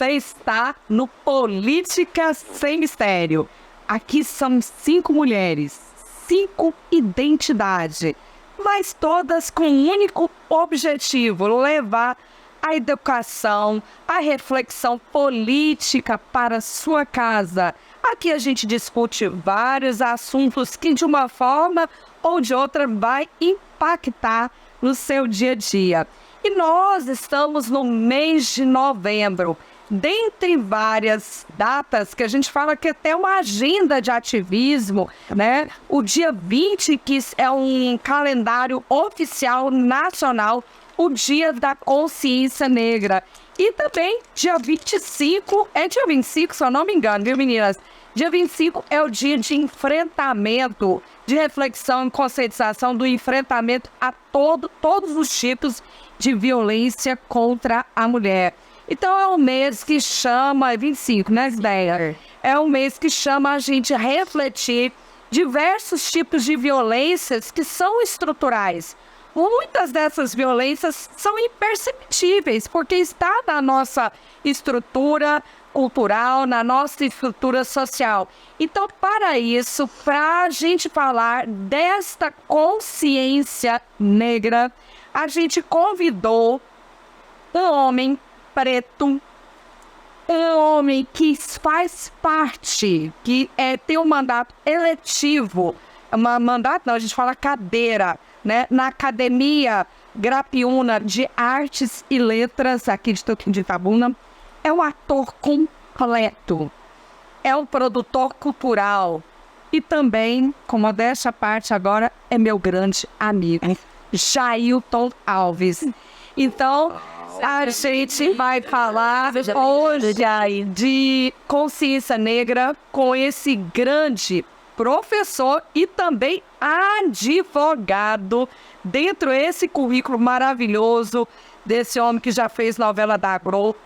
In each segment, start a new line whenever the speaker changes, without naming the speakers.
Você está no Política Sem Mistério. Aqui são 5 mulheres, 5 identidades, mas todas com um único objetivo: levar a educação, a reflexão política para a sua casa. Aqui a gente discute vários assuntos que, de uma forma ou de outra, vai impactar no seu dia a dia. E nós estamos no mês de novembro. Dentre várias datas que a gente fala que até uma agenda de ativismo, né? O dia 20, que é um calendário oficial nacional, o Dia da Consciência Negra. E também dia 25, dia 25, se eu não me engano, viu, meninas? Dia 25 é o dia de enfrentamento, de reflexão e conscientização do enfrentamento a todos os tipos de violência contra a mulher. Então é um mês que chama, 25, né, ideia? É um mês que chama a gente a refletir diversos tipos de violências que são estruturais. Muitas dessas violências são imperceptíveis, porque está na nossa estrutura cultural, na nossa estrutura social. Então, para isso, para a gente falar desta consciência negra, a gente convidou um homem preto, um homem que faz parte, que tem um mandato eletivo, a gente fala cadeira, né, na Academia Grapiúna de Artes e Letras, aqui de Toquinho de Itabuna. É um ator completo, é um produtor cultural e também, como a desta parte agora, é meu grande amigo, Jailton Alves. Então, a gente vai falar hoje de consciência negra com esse grande professor e também advogado, dentro desse currículo maravilhoso desse homem que já fez novela da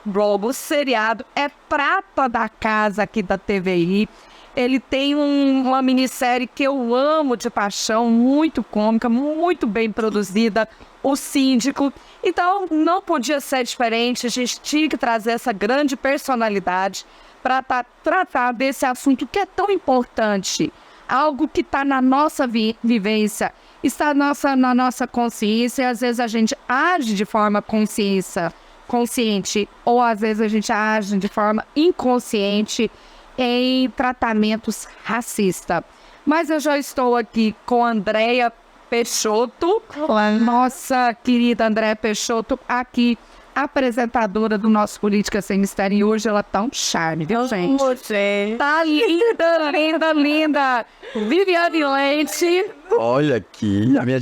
Globo, seriado, é prata da casa aqui da TVI. Ele tem uma minissérie que eu amo de paixão, muito cômica, muito bem produzida, O Síndico. Então, não podia ser diferente, a gente tinha que trazer essa grande personalidade para tratar desse assunto que é tão importante. Algo que está na nossa vivência, está na nossa consciência, e às vezes a gente age de forma consciente, ou às vezes a gente age de forma inconsciente em tratamentos racistas. Mas eu já estou aqui com a Andréia Peixoto, nossa querida Andréia Peixoto, aqui, apresentadora do nosso Política Sem Mistério. E hoje ela tá um charme, viu, gente?
Você.
Tá linda, linda, linda. Viviane Leite.
Olha aqui, a minha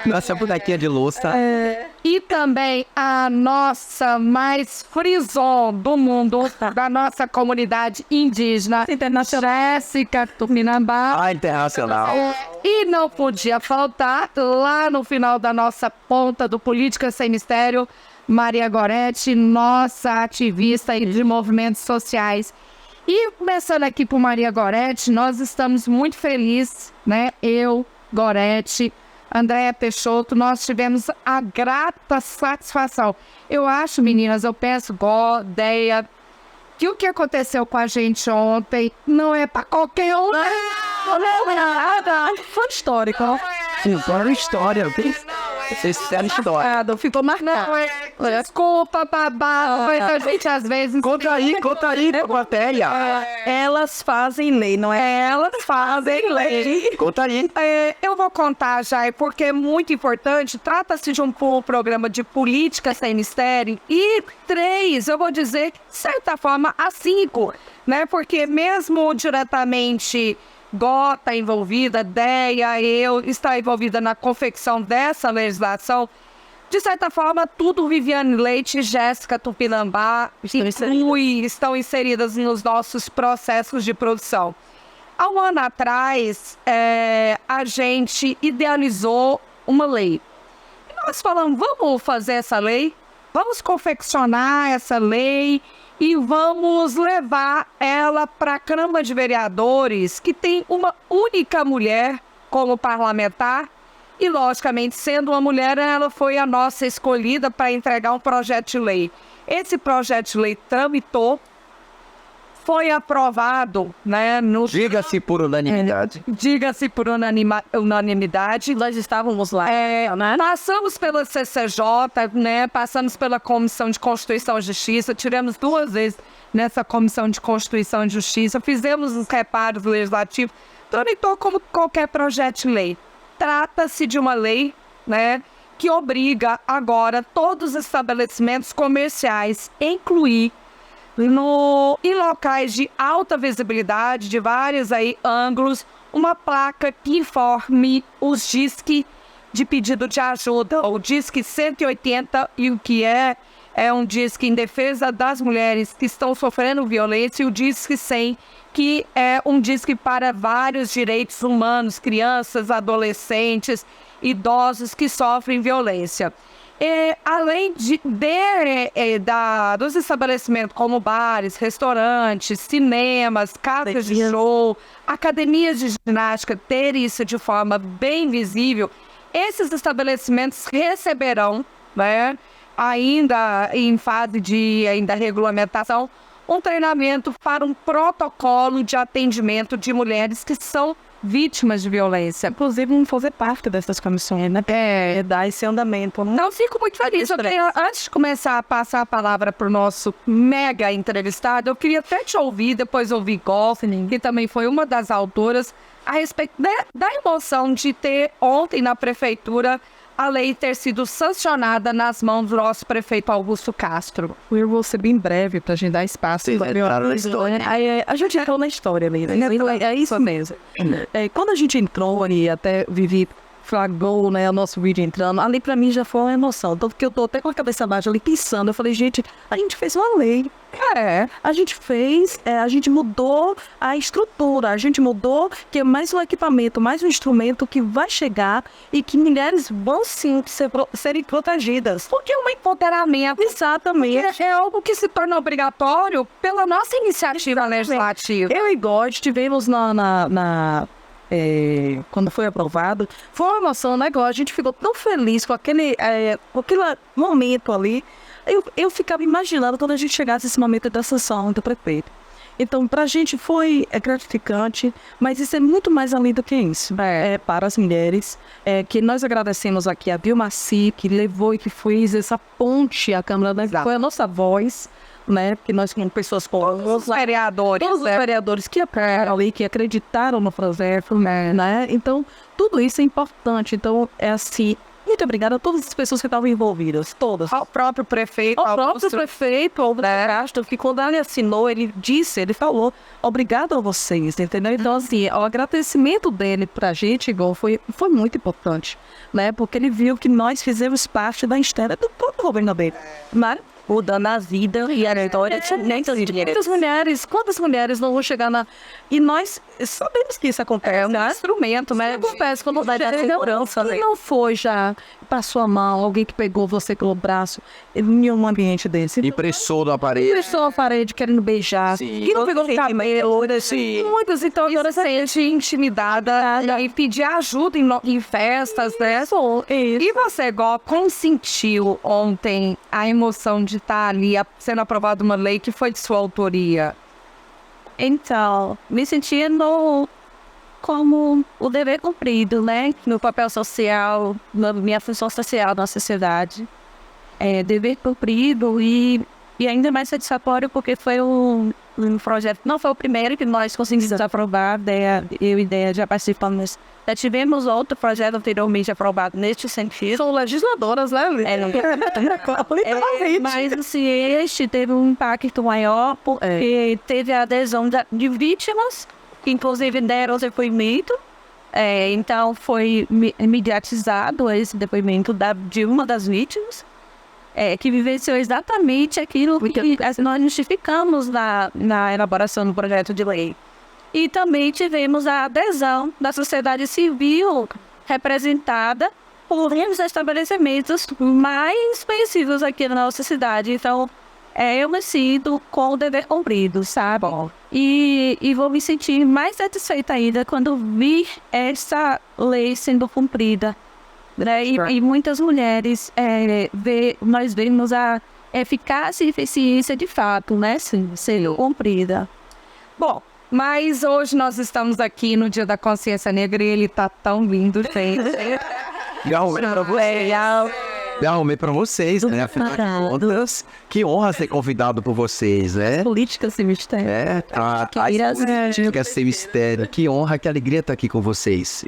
nossa bonequinha de louça.
E também a nossa mais frison do mundo, da nossa comunidade indígena, Jéssica Tupinambá.
Internacional.
E não podia faltar, lá no final da nossa ponta do Política Sem Mistério, Maria Goretti, nossa ativista de movimentos sociais. E começando aqui por Maria Goretti, nós estamos muito felizes, né? Eu, Goretti, Andréia Peixoto, nós tivemos a grata satisfação. Eu acho, meninas, eu penso, Deia, que o que aconteceu com a gente ontem não é para qualquer um. Não é nada. Foi histórico.
Fizeram história. Vocês fizeram história.
Ficou marcado. Desculpa, babá. A gente às vezes...
Conta aí, plateia.
Elas fazem lei, não é? Elas fazem lei.
Conta aí.
Eu vou contar já, porque é muito importante. Trata-se de um programa de política sem mistério. E 3, eu vou dizer, de certa forma, a 5, né? Porque mesmo diretamente... Gó está envolvida, Deia, eu está envolvida na confecção dessa legislação. De certa forma, tudo Viviane Leite e Jéssica Tupinambá estão inseridas nos nossos processos de produção. Há um ano atrás, a gente idealizou uma lei. E nós falamos, vamos fazer essa lei, vamos confeccionar essa lei e vamos levar ela para a Câmara de Vereadores, que tem uma única mulher como parlamentar. E, logicamente, sendo uma mulher, ela foi a nossa escolhida para entregar um projeto de lei. Esse projeto de lei tramitou, foi aprovado, né, no...
Diga-se por unanimidade.
Diga-se por unanimidade.
Nós estávamos lá, né?
Passamos pela CCJ, né, passamos pela Comissão de Constituição e Justiça, tivemos 2 vezes nessa Comissão de Constituição e Justiça, fizemos os reparos legislativos, tramitou como qualquer projeto de lei. Trata-se de uma lei, né, que obriga agora todos os estabelecimentos comerciais a incluir em locais de alta visibilidade, de vários aí ângulos, uma placa que informe os DISC de pedido de ajuda, o DISC 180, e o que é um DISC em defesa das mulheres que estão sofrendo violência, e o DISC 100, que é um DISC para vários direitos humanos, crianças, adolescentes, idosos que sofrem violência. Além dos estabelecimentos como bares, restaurantes, cinemas, casas de show, academias de ginástica terem isso de forma bem visível, esses estabelecimentos receberão, né, ainda em fase de regulamentação, um treinamento para um protocolo de atendimento de mulheres que são vítimas de violência.
Inclusive, vamos fazer parte dessas comissões, né? Dar esse andamento.
Não, fico muito feliz. Antes de começar a passar a palavra para o nosso mega entrevistado, eu queria até te ouvir, depois ouvir Golf, que também foi uma das autoras, a respeito da emoção de ter ontem na prefeitura a lei ter sido sancionada nas mãos do nosso prefeito Augusto Castro.
Eu vou ser bem breve para a gente dar espaço.
Vocês entraram na história.
A gente entrou na história ali, né? É isso mesmo. Quando a gente entrou ali, até Vivi flagrou, né, o nosso vídeo entrando, ali pra mim já foi uma emoção. Tanto que eu tô até com a cabeça baixa ali pensando. Eu falei, gente, a gente fez uma lei. A gente mudou a estrutura, a gente mudou que é mais um equipamento, mais um instrumento que vai chegar e que mulheres vão sim serem protegidas.
Porque é um empoderamento.
Exatamente.
É algo que se torna obrigatório pela nossa iniciativa legislativa.
Eu e God estivemos quando foi aprovado, foi uma emoção, né, God? A gente ficou tão feliz com aquele momento ali. Eu ficava imaginando quando a gente chegasse esse momento da sanção do prefeito. Então, pra gente foi gratificante, mas isso é muito mais além do que isso. Para as mulheres, que nós agradecemos aqui a Vilmaci, que levou e que fez essa ponte à Câmara, né? Foi a nossa voz, né? Porque nós, como pessoas como
os vereadores,
todos os vereadores que apoiaram ali, que acreditaram no projeto, né? Então, tudo isso é importante. Então, é assim, muito obrigada a todas as pessoas que estavam envolvidas, todas.
Ao próprio prefeito,
Augusto Castro, que quando ele assinou, ele falou, obrigado a vocês, entendeu? Então, assim, o agradecimento dele pra gente, igual, foi muito importante, né? Porque ele viu que nós fizemos parte da história do próprio governo dele, né? Mudando a vida e a história de muitas mulheres. Quantas mulheres não vão chegar na... E nós sabemos que isso acontece.
É um instrumento, né?
Acontece quando vai dar segurança, né? Não foi já para sua mão, alguém que pegou você pelo braço em um ambiente desse.
Impressou na parede.
Impressou na parede querendo beijar.
Sim.
E não pegou no cabelo.
Sim.
Muitas, então, se sente intimidada e pedir ajuda em festas, né?
Isso.
E você, Gó, consentiu ontem a emoção de estar ali sendo aprovada uma lei que foi de sua autoria?
Então, me sentindo como o dever cumprido, né? No papel social, na minha função social na sociedade. Dever cumprido e ainda mais satisfatório porque foi um projeto, não foi o primeiro que nós conseguimos aprovar, eu e Ideia já participamos. Já tivemos outro projeto anteriormente aprovado neste sentido.
São legisladoras, né?
Mas assim, este teve um impacto maior porque teve a adesão de vítimas, que inclusive deram depoimento. Então foi mediatizado esse depoimento de uma das vítimas. Que vivenciou exatamente aquilo que nós justificamos na elaboração do projeto de lei. E também tivemos a adesão da sociedade civil representada por um dos estabelecimentos mais conhecidos aqui na nossa cidade. Então, eu me sinto com o dever cumprido, sabe? E vou me sentir mais satisfeita ainda quando vi essa lei sendo cumprida. Né? E muitas mulheres, nós vemos eficácia e eficiência de fato, né? Sim, ser cumprida.
Bom, mas hoje nós estamos aqui no Dia da Consciência Negra e ele tá tão lindo, gente.
Me arrumei pra vocês, né? Afinal de contas, que honra ser convidado por vocês, né?
Política sem mistério.
Política sem mistério. Que honra, que alegria estar aqui com vocês.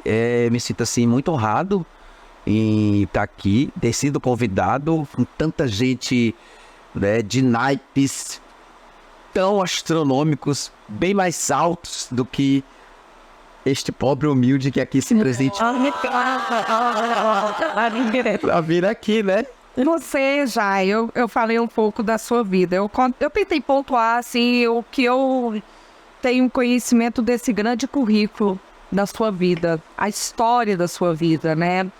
Me sinto assim muito honrado em estar aqui, ter sido convidado com tanta gente, né, de naipes tão astronômicos, bem mais altos do que este pobre humilde que aqui se presente. Pra vir aqui, né?
Você já, eu falei um pouco da sua vida. Eu tentei pontuar, assim, o que eu tenho conhecimento desse grande currículo da sua vida, a história da sua vida, né?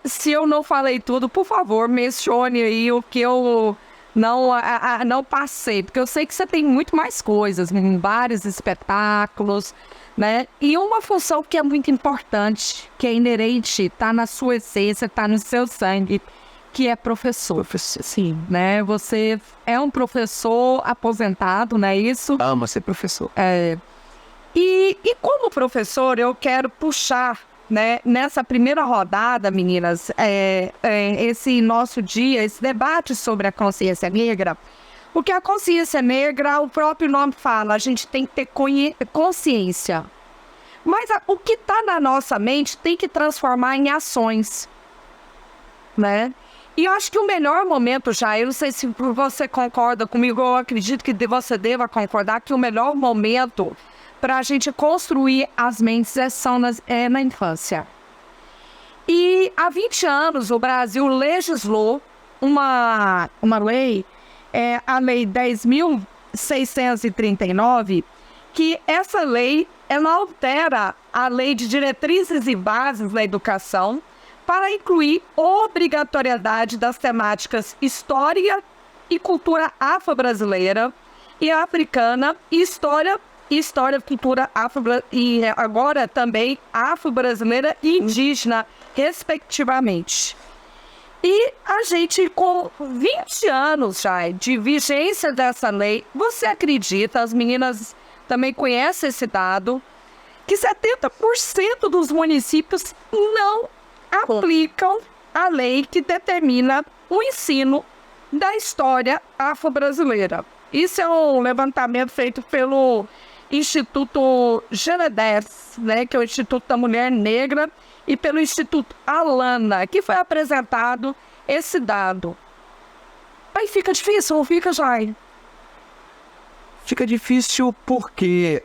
Se eu não falei tudo, por favor, mencione aí o que eu não passei, porque eu sei que você tem muito mais coisas, vários espetáculos, né? E uma função que é muito importante, que é inerente, está na sua essência, está no seu sangue, que é professor. Sim, né? Você é um professor aposentado, não é isso?
Ama ser professor.
E como professor, eu quero puxar, né, nessa primeira rodada, meninas, esse nosso dia, esse debate sobre a consciência negra. Porque a consciência negra, o próprio nome fala, a gente tem que ter consciência. Mas o que está na nossa mente tem que transformar em ações, né? E eu acho que o melhor momento já, eu não sei se você concorda comigo, eu acredito que você deva concordar que o melhor momento para a gente construir as mentes é na infância. E há 20 anos o Brasil legislou uma lei, a Lei 10.639, que essa lei ela altera a Lei de Diretrizes e Bases da Educação para incluir obrigatoriedade das temáticas História e Cultura Afro-Brasileira e Africana e História, Cultura Afro e agora também Afro-Brasileira e Indígena, respectivamente. E a gente, com 20 anos já de vigência dessa lei, você acredita, as meninas também conhecem esse dado, que 70% dos municípios não aplicam a lei que determina o ensino da história afro-brasileira. Isso é um levantamento feito pelo Instituto Genedes, né, que é o Instituto da Mulher Negra, e pelo Instituto Alana, que foi apresentado esse dado. Aí fica difícil, não fica, Jair?
Fica difícil porque,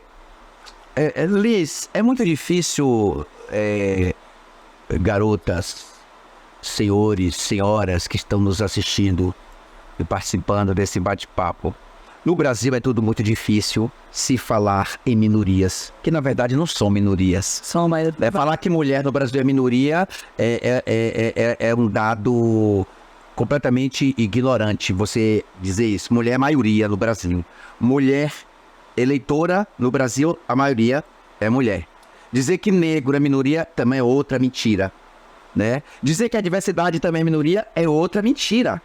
Liz, é muito difícil, garotas, senhores, senhoras que estão nos assistindo e participando desse bate-papo. No Brasil é tudo muito difícil se falar em minorias, que na verdade não são minorias. Falar que mulher no Brasil é minoria é um dado completamente ignorante. Você dizer isso, mulher é maioria no Brasil. Mulher eleitora no Brasil, a maioria é mulher. Dizer que negro é minoria também é outra mentira, né? Dizer que a diversidade também é minoria é outra mentira.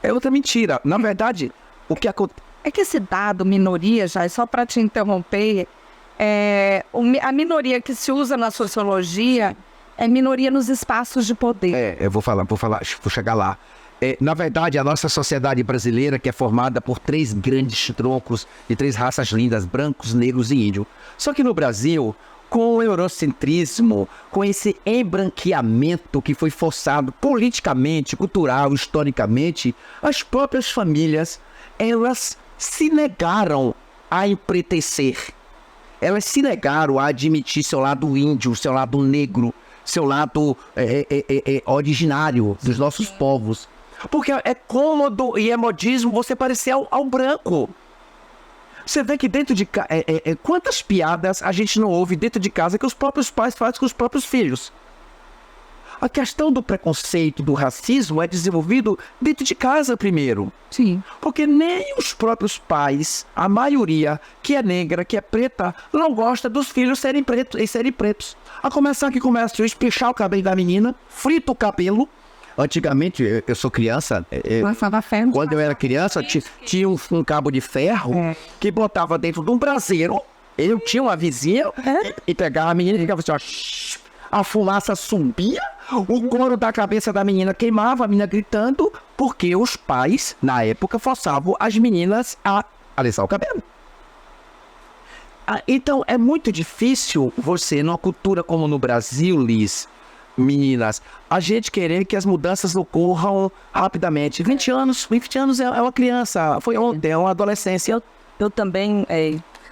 É outra mentira. Na verdade, o que acontece
é que esse dado minoria, já só para te interromper, a minoria que se usa na sociologia é minoria nos espaços de poder.
Eu vou chegar lá. Na verdade, a nossa sociedade brasileira, que é formada por 3 grandes troncos de 3 raças lindas, brancos, negros e índios. Só que no Brasil, com o eurocentrismo, com esse embranqueamento que foi forçado politicamente, cultural, historicamente, as próprias famílias, elas se negaram a empretecer. Elas se negaram a admitir seu lado índio, seu lado negro, seu lado originário dos nossos povos. Porque é cômodo e é modismo você parecer ao branco. Você vê que dentro de casa... quantas piadas a gente não ouve dentro de casa que os próprios pais fazem com os próprios filhos? A questão do preconceito, do racismo é desenvolvido dentro de casa primeiro.
Sim.
Porque nem os próprios pais, a maioria que é negra, que é preta, não gosta dos filhos serem pretos. A começar que começa a espichar o cabelo da menina, frita o cabelo, Antigamente, eu sou criança,
Passava ferro.
quando eu era criança, tinha um cabo de ferro que botava dentro de um braseiro. Eu tinha uma vizinha e pegava a menina e ficava assim, ó, shh, a fumaça subia, o couro da cabeça da menina queimava, a menina gritando, porque os pais, na época, forçavam as meninas a alisar o cabelo. Então, é muito difícil você, numa cultura como no Brasil, Liz, meninas, a gente querer que as mudanças ocorram rapidamente. 20 anos é uma criança, foi ontem, é uma adolescência.
Eu também,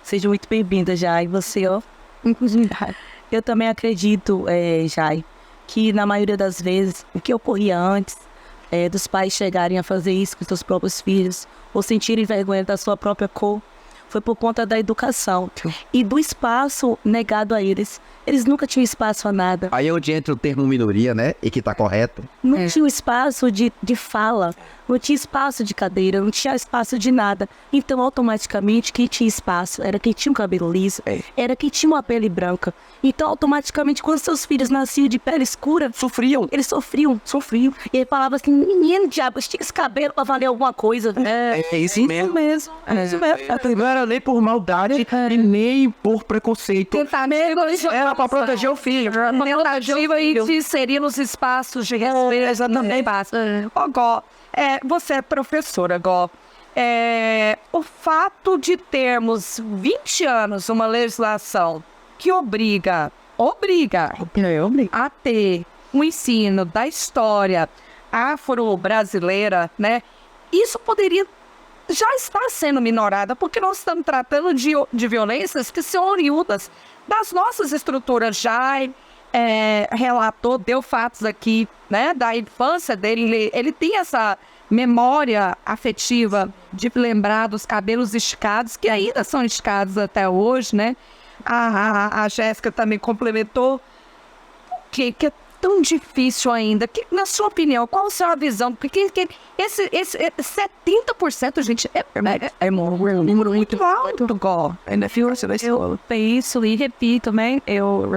seja muito bem-vinda, Jai, você, ó. Eu também acredito, Jai, que na maioria das vezes, o que ocorria antes dos pais chegarem a fazer isso com seus próprios filhos, ou sentirem vergonha da sua própria cor, foi por conta da educação e do espaço negado a eles. Eles nunca tinham espaço a nada.
Aí é onde entra o termo minoria, né? E que tá correto.
Não tinha espaço de fala, não tinha espaço de cadeira, não tinha espaço de nada. Então, automaticamente, quem tinha espaço era quem tinha um cabelo liso, era quem tinha uma pele branca. Então, automaticamente, quando seus filhos nasciam de pele escura, eles sofriam. E ele falava assim, menino, diabo, estica esse cabelo pra valer alguma coisa.
É isso mesmo. Não era nem por maldade e nem por preconceito. Era pra proteger o filho.
Tentativa de inserir nos espaços de respeito também passa. Ó, Gó, você é professora, Gó. O fato de termos 20 anos uma legislação que obriga a ter um ensino da história afro-brasileira, né? Isso poderia já estar sendo minorada, porque nós estamos tratando de violências que são oriundas das nossas estruturas. Já relatou, deu fatos aqui, né, da infância dele. Ele tem essa memória afetiva de lembrar dos cabelos esticados, que ainda são esticados até hoje, né? A Jéssica também complementou que é tão difícil ainda. Na sua opinião, qual a sua visão? Porque esse 70%, gente, é um número muito alto, Gó.
Eu penso e repito, né? Eu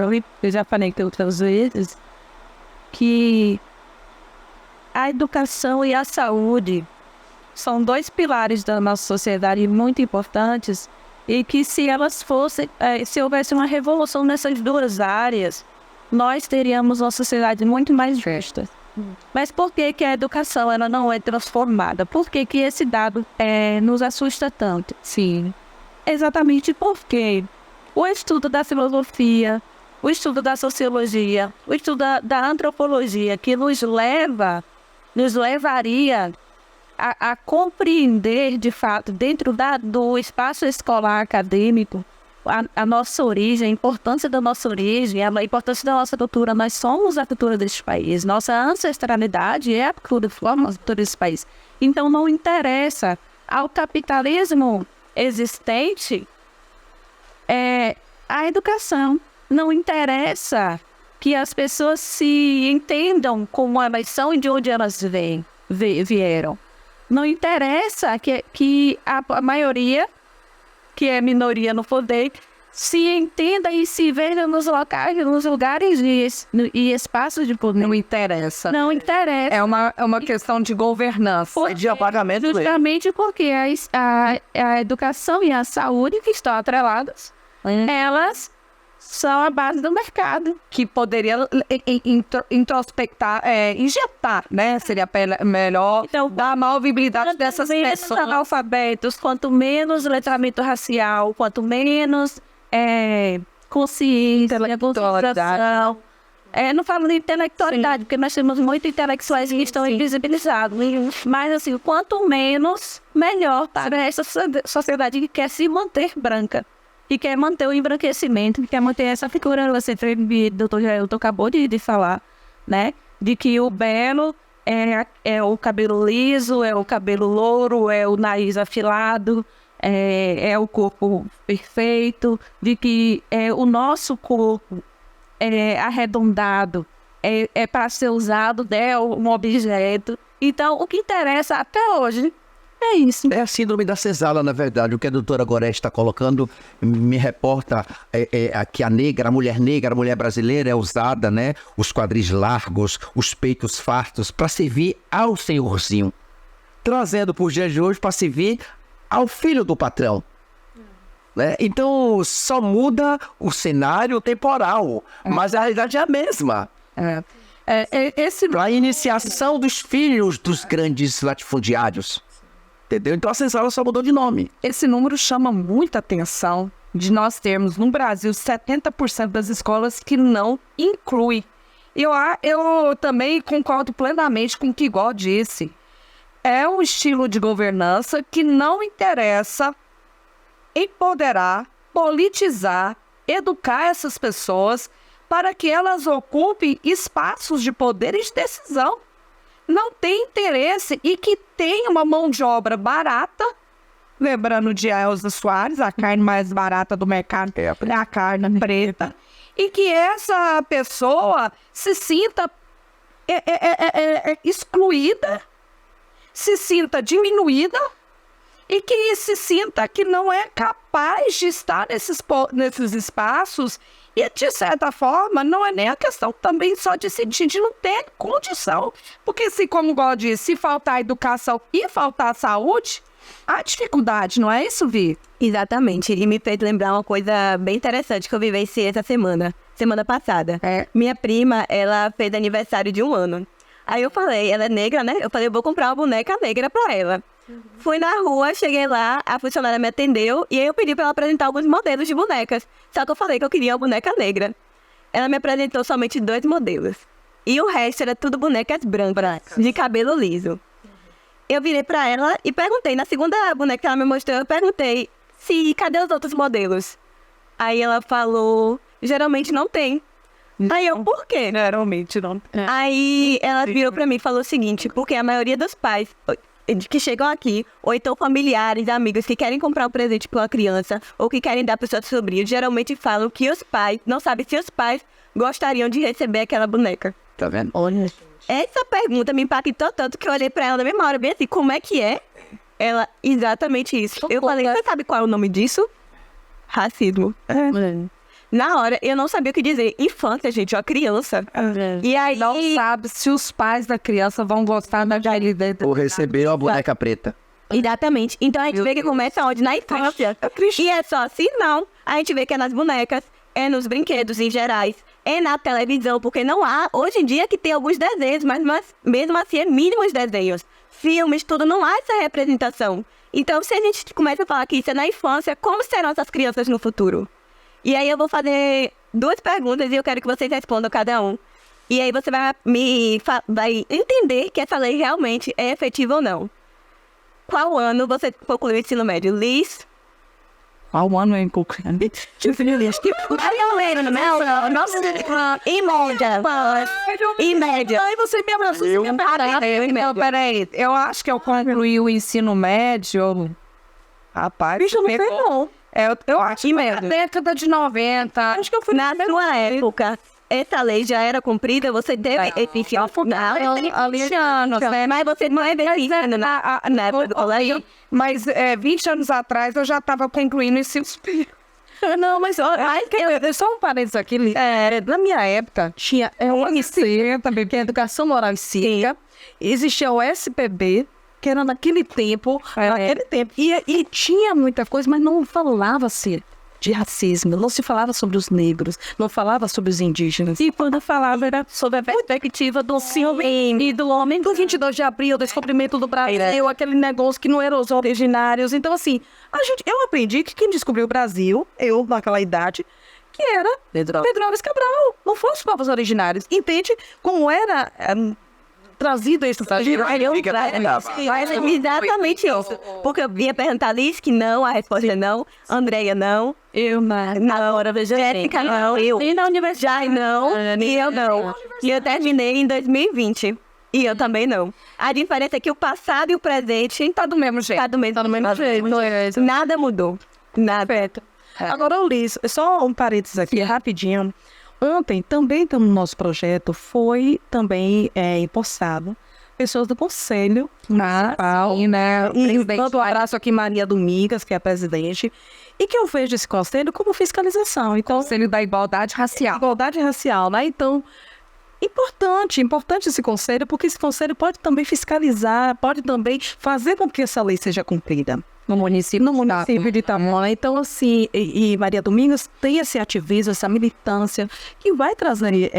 já falei que outras vezes que a educação e a saúde são dois pilares da nossa sociedade muito importantes e que se elas fossem, se houvesse uma revolução nessas duas áreas, nós teríamos uma sociedade muito mais justa. Mas por que a educação ela não é transformada? Por que esse dado nos assusta tanto? Sim, exatamente porque o estudo da filosofia, o estudo da sociologia, o estudo da antropologia, que nos levaria a compreender, de fato, dentro do espaço escolar acadêmico, a nossa origem, a importância da nossa origem, a importância da nossa cultura. Nós somos a cultura deste país. Nossa ancestralidade é a cultura desse país. Então, não interessa ao capitalismo existente a educação. Não interessa que as pessoas se entendam como elas são e de onde elas vieram. Não interessa que a maioria, que é minoria no poder, se entenda e se veja nos lugares e espaços de poder.
Não interessa.
Não interessa.
É uma questão de governança.
De apagamento
justamente porque a educação e a saúde que estão atreladas, elas são a base do mercado.
Que poderia introspectar, injetar, né? Seria melhor
então,
dar a maior viabilidade dessas pessoas.
Quanto menos analfabetos, quanto menos letramento racial, quanto menos consciência, conscientização. Não falo de intelectualidade, porque nós temos muitos intelectuais que estão invisibilizados. Mas, assim, quanto menos, melhor para essa sociedade que quer se manter branca. E quer manter o embranquecimento, que quer manter essa figura, você o doutor acabou de falar, né? De que o belo é o cabelo liso, é o cabelo louro, é o nariz afilado, é o corpo perfeito, de que o nosso corpo é arredondado, para ser usado, um objeto. Então, o que interessa até hoje É isso.
É a síndrome da senzala, na verdade. O que a doutora Gorete está colocando me reporta que a mulher brasileira é usada, né? Os quadris largos, os peitos fartos, para servir ao senhorzinho. Trazendo para os dias de hoje para servir ao filho do patrão. Né? Então, só muda o cenário temporal, mas a realidade é a mesma. Para a iniciação dos filhos dos grandes latifundiários. Entendeu? Então a senzala só mudou de nome.
Esse número chama muita atenção de nós termos no Brasil 70% das escolas que não inclui. Eu também concordo plenamente com o que Igor disse. É um estilo de governança que não interessa empoderar, politizar, educar essas pessoas para que elas ocupem espaços de poder e de decisão. Não tem interesse e que tem uma mão de obra barata, lembrando de Elza Soares, a carne mais barata do mercado é a carne preta, e que essa pessoa se sinta excluída, se sinta diminuída e que se sinta que não é capaz de estar nesses espaços. E, de certa forma, não é nem a questão também só de sentir de não ter condição. Porque, se, como o God disse, se faltar educação e faltar saúde, há dificuldade, não é isso, Vi?
Exatamente. E me fez lembrar uma coisa bem interessante que eu vivenciei essa semana passada. Minha prima, ela fez aniversário de 1 ano. Aí eu falei, ela é negra, né? Eu falei, eu vou comprar uma boneca negra pra ela. Fui na rua, cheguei lá, a funcionária me atendeu e aí eu pedi pra ela apresentar alguns modelos de bonecas. Só que eu falei que eu queria uma boneca negra. Ela me apresentou somente 2 modelos. E o resto era tudo bonecas brancas, de cabelo liso. Eu virei pra ela e perguntei, na segunda boneca que ela me mostrou, eu perguntei cadê os outros modelos? Aí ela falou, geralmente não tem. Aí eu, por quê?
Geralmente não.
Aí ela virou pra mim e falou o seguinte, porque a maioria dos pais que chegam aqui, ou então familiares, amigos que querem comprar um presente para uma criança, ou que querem dar para o seu sobrinho, geralmente falam que os pais, não sabem se os pais gostariam de receber aquela boneca.
Tá vendo?
Olha, essa pergunta me impactou tanto que eu olhei para ela na mesma hora, bem assim, como é que é? Ela, exatamente isso. Eu falei, você sabe qual é o nome disso? Racismo. Na hora, eu não sabia o que dizer. Infância, gente, uma criança. E aí...
Não sabe se os pais da criança vão gostar da realidade.
Ou receber uma boneca preta.
Exatamente. Então a gente vê que começa onde? Na infância. E é só assim, não. A gente vê que é nas bonecas, é nos brinquedos em gerais, é na televisão, porque não há... Hoje em dia que tem alguns desenhos, mas mesmo assim é mínimos desenhos. Filmes, tudo, não há essa representação. Então se a gente começa a falar que isso é na infância, como serão essas crianças no futuro? E aí eu vou fazer 2 perguntas e eu quero que vocês respondam cada um. E aí você vai entender que essa lei realmente é efetiva ou não. Qual ano você concluiu o ensino médio? Liz?
Qual ano eu concluí?
Em média.
Aí você me abraçou. Peraí. Eu acho que eu concluí o ensino médio... Rapaz,
bicho, não sei não.
Eu acho que na década de 90.
Acho que eu fui na sua época. Essa lei já era cumprida? Você teve esse anos, né? Mas você não é verificando na época do colégio?
Mas 20 anos atrás eu já estava concluindo o ensino superior.
Não, mas
só um parênteses aqui. Na minha época, tinha o UNC, também, que é Educação Moral e Cívica. Existia o SPB, que era naquele tempo. E tinha muita coisa, mas não falava-se de racismo, não se falava sobre os negros, não falava sobre os indígenas. E quando falava era sobre a perspectiva do homem e do homem do 22 de abril, do descobrimento do Brasil, aquele negócio que não eram os originários. Então, assim, eu aprendi que quem descobriu o Brasil, eu naquela idade, que era Pedro Álvares Cabral, não foram os povos originários. Entende como era... trazido esse
exatamente isso. Porque eu ia perguntar a Liz que não, a resposta é não. Andréia, não.
Eu
na hora, Jéssica, não. Eu. E na universidade, não. E eu não. E eu terminei em 2020. E eu também não. A diferença é que o passado e o presente
tá do mesmo jeito.
Tá do mesmo jeito. Nada mudou. Nada.
Agora, Liz, só um parênteses aqui, rapidinho. Ontem, também no nosso projeto, foi também impostado
pessoas do conselho municipal, né? E mando um abraço aqui, Maria Domingas, que é a presidente, e que eu vejo esse conselho como fiscalização. Então,
Conselho da Igualdade Racial.
igualdade racial, né? Então, importante esse conselho, porque esse conselho pode também fiscalizar, pode também fazer com que essa lei seja cumprida.
No município
De Itamar. Então, assim, e Maria Domingos tem esse ativismo, essa militância, que vai trazer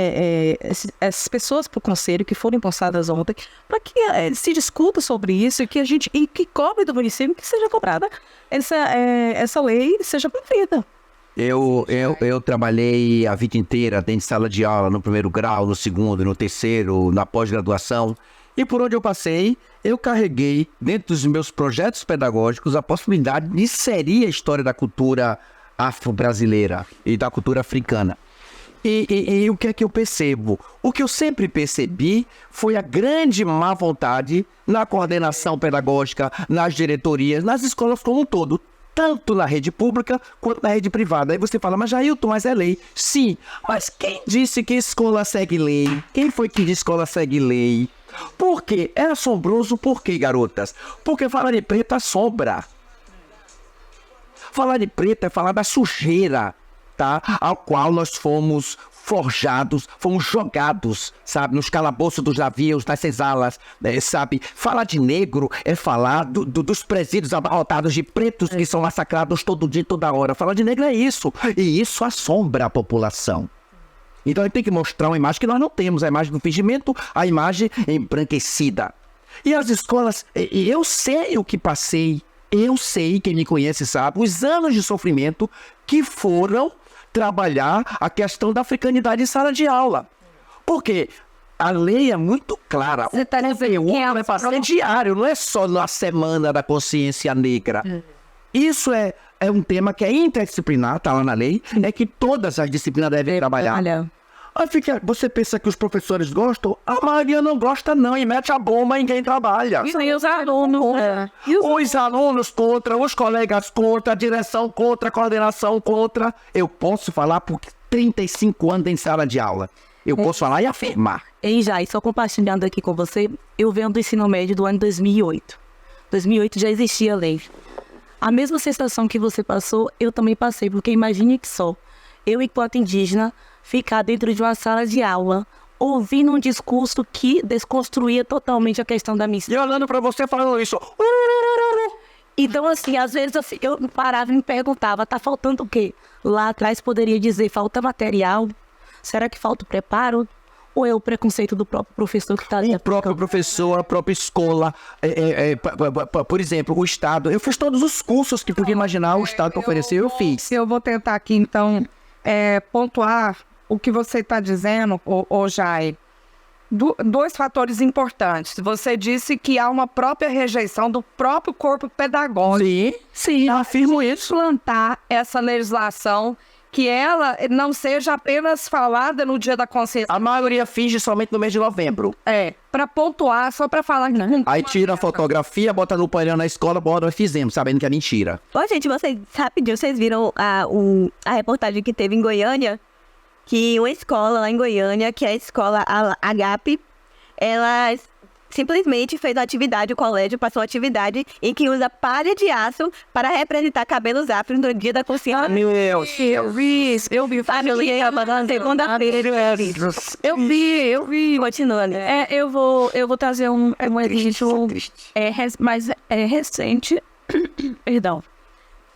essas pessoas para o conselho que foram empossadas ontem, para que se discuta sobre isso e que cobre do município que seja cobrada essa lei seja cumprida.
Eu trabalhei a vida inteira dentro de sala de aula, no primeiro grau, no segundo, no terceiro, na pós-graduação. E por onde eu passei, eu carreguei, dentro dos meus projetos pedagógicos, a possibilidade de inserir a história da cultura afro-brasileira e da cultura africana. E o que é que eu percebo? O que eu sempre percebi foi a grande má vontade na coordenação pedagógica, nas diretorias, nas escolas como um todo. Tanto na rede pública quanto na rede privada. Aí você fala, mas Jailton, mas é lei. Sim, mas quem disse que escola segue lei? Quem foi que disse que escola segue lei? Por quê? É assombroso por quê, garotas? Porque falar de preto assombra. Falar de preto é falar da sujeira, tá? Ao qual nós fomos forjados, fomos jogados, sabe? Nos calabouços dos navios, nas senzalas, sabe? Falar de negro é falar dos presídios abarrotados de pretos que são massacrados todo dia, toda hora. Falar de negro é isso. E isso assombra a população. Então a gente tem que mostrar uma imagem que nós não temos, a imagem do fingimento, a imagem embranquecida. E as escolas, eu sei o que passei, eu sei, quem me conhece sabe, os anos de sofrimento que foram trabalhar a questão da africanidade em sala de aula. Porque a lei é muito clara.
Você tá dizendo que
vai passar diário, não é só na semana da consciência negra. Isso é um tema que é interdisciplinar, tá lá na lei, é que todas as disciplinas devem trabalhar. Aí você pensa que os professores gostam? A maioria não gosta não, e mete a bomba e ninguém trabalha.
Isso aí os alunos.
Os alunos contra, os colegas contra, a direção contra, a coordenação contra. Eu posso falar por 35 anos em sala de aula. Eu posso falar e afirmar.
Ei, Jai, só compartilhando aqui com você, eu venho do ensino médio do ano 2008. 2008 já existia a lei. A mesma sensação que você passou, eu também passei, porque imagine que só, eu enquanto indígena, ficar dentro de uma sala de aula, ouvindo um discurso que desconstruía totalmente a questão da minha
E olhando pra você falando isso.
Então, assim, às vezes eu parava e me perguntava, tá faltando o quê? Lá atrás poderia dizer, falta material? Será que falta o preparo? Ou é o preconceito do próprio professor que está ali?
O próprio professor, a própria escola, por exemplo, o Estado. Eu fiz todos os cursos que podia imaginar o Estado ofereceu, eu fiz.
Eu vou tentar aqui, então, pontuar o que você está dizendo, ô Jai. Dois fatores importantes. Você disse que há uma própria rejeição do próprio corpo pedagógico.
Sim, eu afirmo isso.
Plantar essa legislação, que ela não seja apenas falada no dia da consciência.
A maioria finge somente no mês de novembro.
Para pontuar, só para falar.
Aí tira a fotografia, bota no painel na escola, bora, nós fizemos, sabendo que é mentira.
Ô, gente, vocês viram a reportagem que teve em Goiânia? Que uma escola lá em Goiânia, que é a escola Agape, ela simplesmente fez uma atividade, o colégio passou uma atividade em que usa palha de aço para representar cabelos afros no dia da consciência.
Meu Deus.
Eu vi.
Segunda-feira.
Eu vi.
Continuando.
Eu vou trazer um exemplo mais recente, perdão,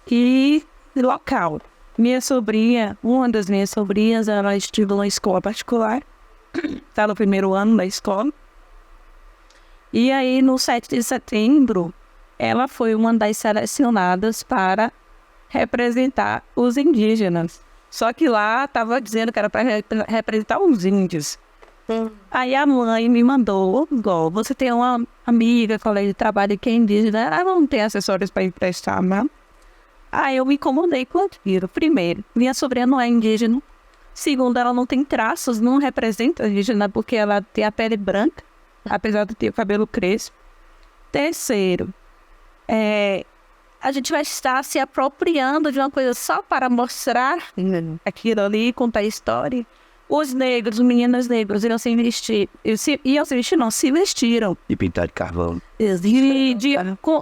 e local. Minha sobrinha, uma das minhas sobrinhas, ela estudou numa escola particular, está no primeiro ano da escola. E aí, no 7 de setembro, ela foi uma das selecionadas para representar os indígenas. Só que lá estava dizendo que era para representar os índios. Aí a mãe me mandou, igual, você tem uma amiga, colega de trabalho que é indígena, ela não tem acessórios para emprestar, né? Aí eu me incomodei com aquilo. Primeiro, minha sobrinha não é indígena. Segundo, ela não tem traços, não representa indígena porque ela tem a pele branca, apesar de ter o cabelo crespo. Terceiro, a gente vai estar se apropriando de uma coisa só para mostrar aquilo ali, contar a história.
os negros, os meninos negros, iam se vestir. Se vestiram.
E pintar de carvão.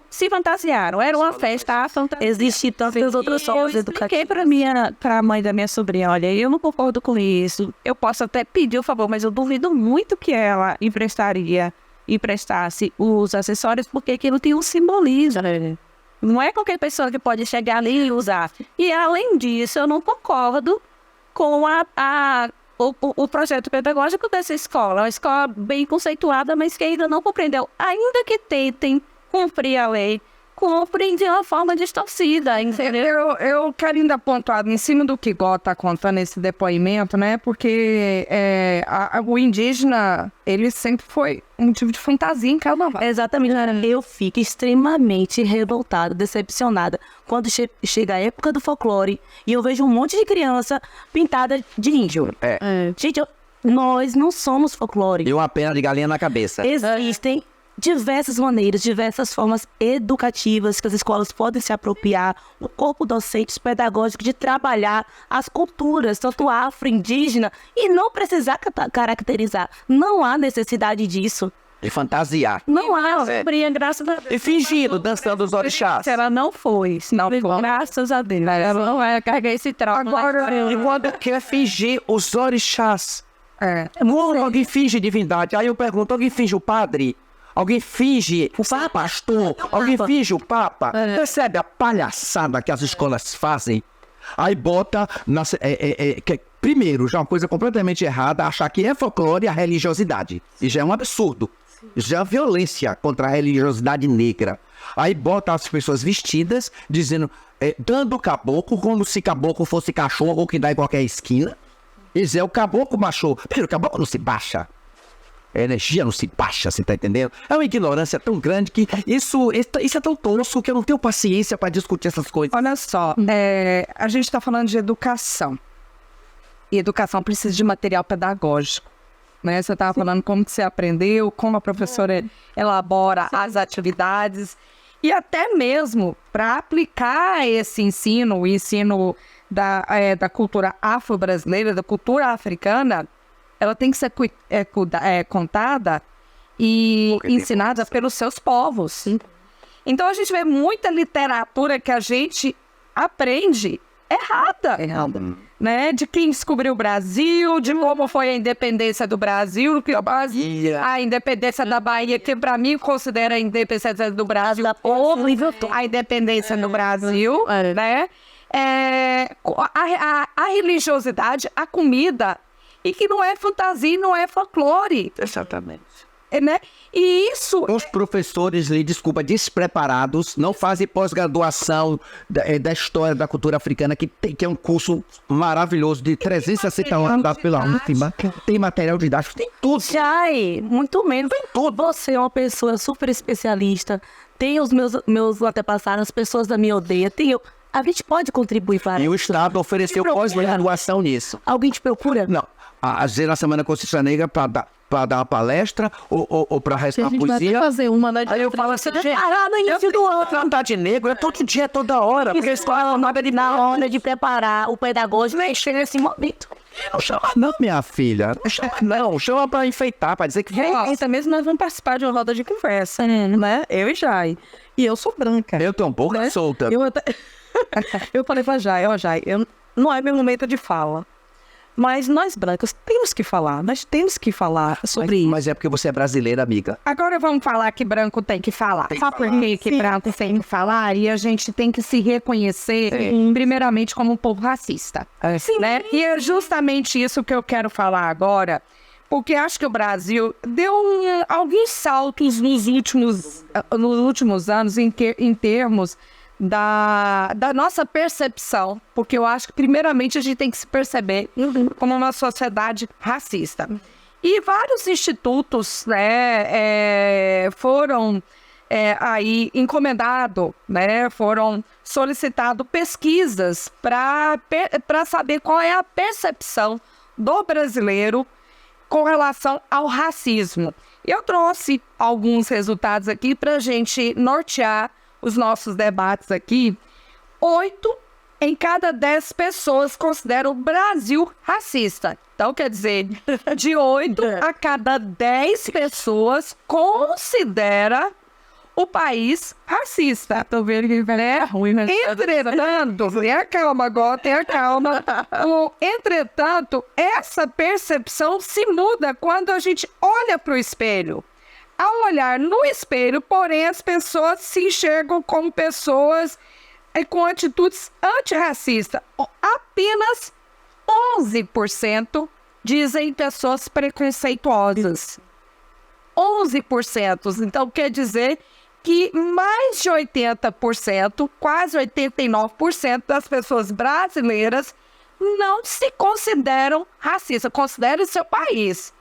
Se fantasiaram. Era uma festa.
Existem tantas outras formas
Eu
educativas.
expliquei pra mãe da minha sobrinha, olha, eu não concordo com isso. Eu posso até pedir o favor, mas eu duvido muito que ela emprestasse os acessórios, porque aquilo tem um simbolismo. Não é qualquer pessoa que pode chegar ali e usar. E, além disso, eu não concordo com o projeto pedagógico dessa escola. Uma escola bem conceituada, mas que ainda não compreendeu. Ainda que tentem cumprir a lei, cumprem de uma forma distorcida, entendeu?
Eu quero ainda pontuar em cima do que Gó está contando esse depoimento, né? Porque o indígena, ele sempre foi um motivo de fantasia em carnaval.
Exatamente. Eu fico extremamente revoltada, decepcionada quando chega a época do folclore e eu vejo um monte de criança pintada de índio. Gente, nós não somos folclore.
E uma pena de galinha na cabeça.
Existem diversas maneiras, diversas formas educativas que as escolas podem se apropriar, o corpo docente, pedagógico, de trabalhar as culturas, tanto afro-indígena, e não precisar caracterizar. Não há necessidade disso.
De fantasiar.
Não há.
Sobrinha, graças a Deus.
E fingindo, dançando os orixás.
Ela não foi. Não foi. Graças a Deus. Ela não vai carregar esse trauma.
Agora, e quando quer fingir os orixás? Alguém finge divindade. Aí eu pergunto, alguém finge o padre? Alguém finge o pastor? Alguém finge o papa? Percebe a palhaçada que as escolas fazem? Aí bota... primeiro, já é uma coisa completamente errada, achar que é folclore a religiosidade. E já é um absurdo. Isso já é violência contra a religiosidade negra. Aí bota as pessoas vestidas, dizendo... dando caboclo, como se caboclo fosse cachorro que dá em qualquer esquina. Isso é o caboclo macho. Primeiro, o caboclo não se baixa. A energia não se baixa, você tá entendendo? É uma ignorância tão grande que isso é tão tosco que eu não tenho paciência para discutir essas coisas.
Olha só, a gente está falando de educação. E educação precisa de material pedagógico. Né? Você estava falando como que você aprendeu, como a professora elabora as atividades. E até mesmo para aplicar esse ensino, o ensino da cultura afro-brasileira, da cultura africana, ela tem que ser contada e ensinada pelos seus povos. Então a gente vê muita literatura que a gente aprende errada. Né? De quem descobriu o Brasil, de como foi a independência do Brasil, a independência da Bahia, que para mim considera a independência do Brasil a independência do Brasil, né? A religiosidade, a comida, e que não é fantasia, não é folclore.
Exatamente.
Né? E isso...
Os professores, desculpa, despreparados, não fazem pós-graduação da história da cultura africana, que é um curso maravilhoso de 360 horas dado pela UFMA. Tem material didático, tem tudo.
Jai, muito menos.
Tem tudo.
Você é uma pessoa super especialista. Tem os meus antepassados, as pessoas da minha aldeia. A gente pode contribuir para
E o Estado ofereceu pós-graduação nisso.
Alguém te procura?
Não. Às vezes na Semana Consciência Negra para dar uma palestra ou para recitar poesia.
Fazer uma, né?
Aí eu falo assim,
Preparar no início do ano.
tratar de negro é todo dia, toda hora. Porque
Na hora de preparar o pedagógico, nem chega nesse momento.
não chama não, minha filha. Chama para enfeitar, para dizer que...
Então mesmo nós vamos participar de uma roda de conversa, né? Eu e Jai. E eu sou branca.
Eu tô um pouco solta.
Eu falei pra Jai, não é meu momento de fala. Mas nós brancos temos que falar, sobre isso.
Mas é porque você é brasileira, amiga.
Agora vamos falar que branco tem que falar. Sabe por que branco tem que falar? E a gente tem que se reconhecer, primeiramente, como um povo racista. Né? E é justamente isso que eu quero falar agora, porque acho que o Brasil deu alguns saltos nos últimos anos em termos da nossa percepção, porque eu acho que primeiramente a gente tem que se perceber como uma sociedade racista. E vários institutos, né, foram aí encomendados, né, foram solicitadas pesquisas para saber qual é a percepção do brasileiro com relação ao racismo. Eu trouxe alguns resultados aqui para a gente nortear os nossos debates aqui. 8 em cada 10 pessoas considera o Brasil racista. Então, quer dizer, de 8 a cada 10 pessoas considera o país racista.
Tô vendo que é ruim, né?
Entretanto, tenha calma agora, tenha calma. Entretanto, essa percepção se muda quando a gente olha para o espelho. Ao olhar no espelho, porém, as pessoas se enxergam como pessoas com atitudes antirracistas. Apenas 11% dizem pessoas preconceituosas. 11%. Então, quer dizer que mais de 80%, quase 89% das pessoas brasileiras não se consideram racistas, consideram o seu país,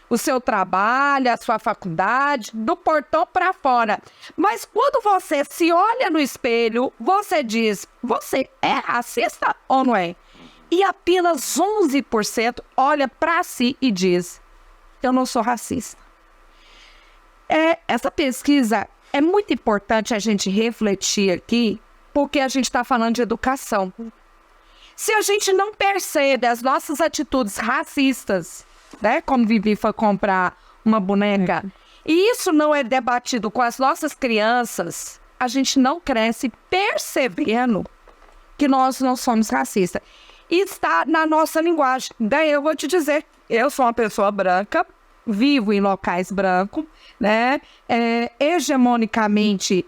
o seu trabalho, a sua faculdade, do portão para fora. Mas quando você se olha no espelho, você diz, você é racista ou não é? E apenas 11% olha para si e diz, eu não sou racista. Essa pesquisa é muito importante a gente refletir aqui, porque a gente está falando de educação. Se a gente não percebe as nossas atitudes racistas, né, como Vivi foi comprar uma boneca, e isso não é debatido com as nossas crianças, a gente não cresce percebendo que nós não somos racistas. E está na nossa linguagem. Daí eu vou te dizer, eu sou uma pessoa branca, vivo em locais brancos, né? Hegemonicamente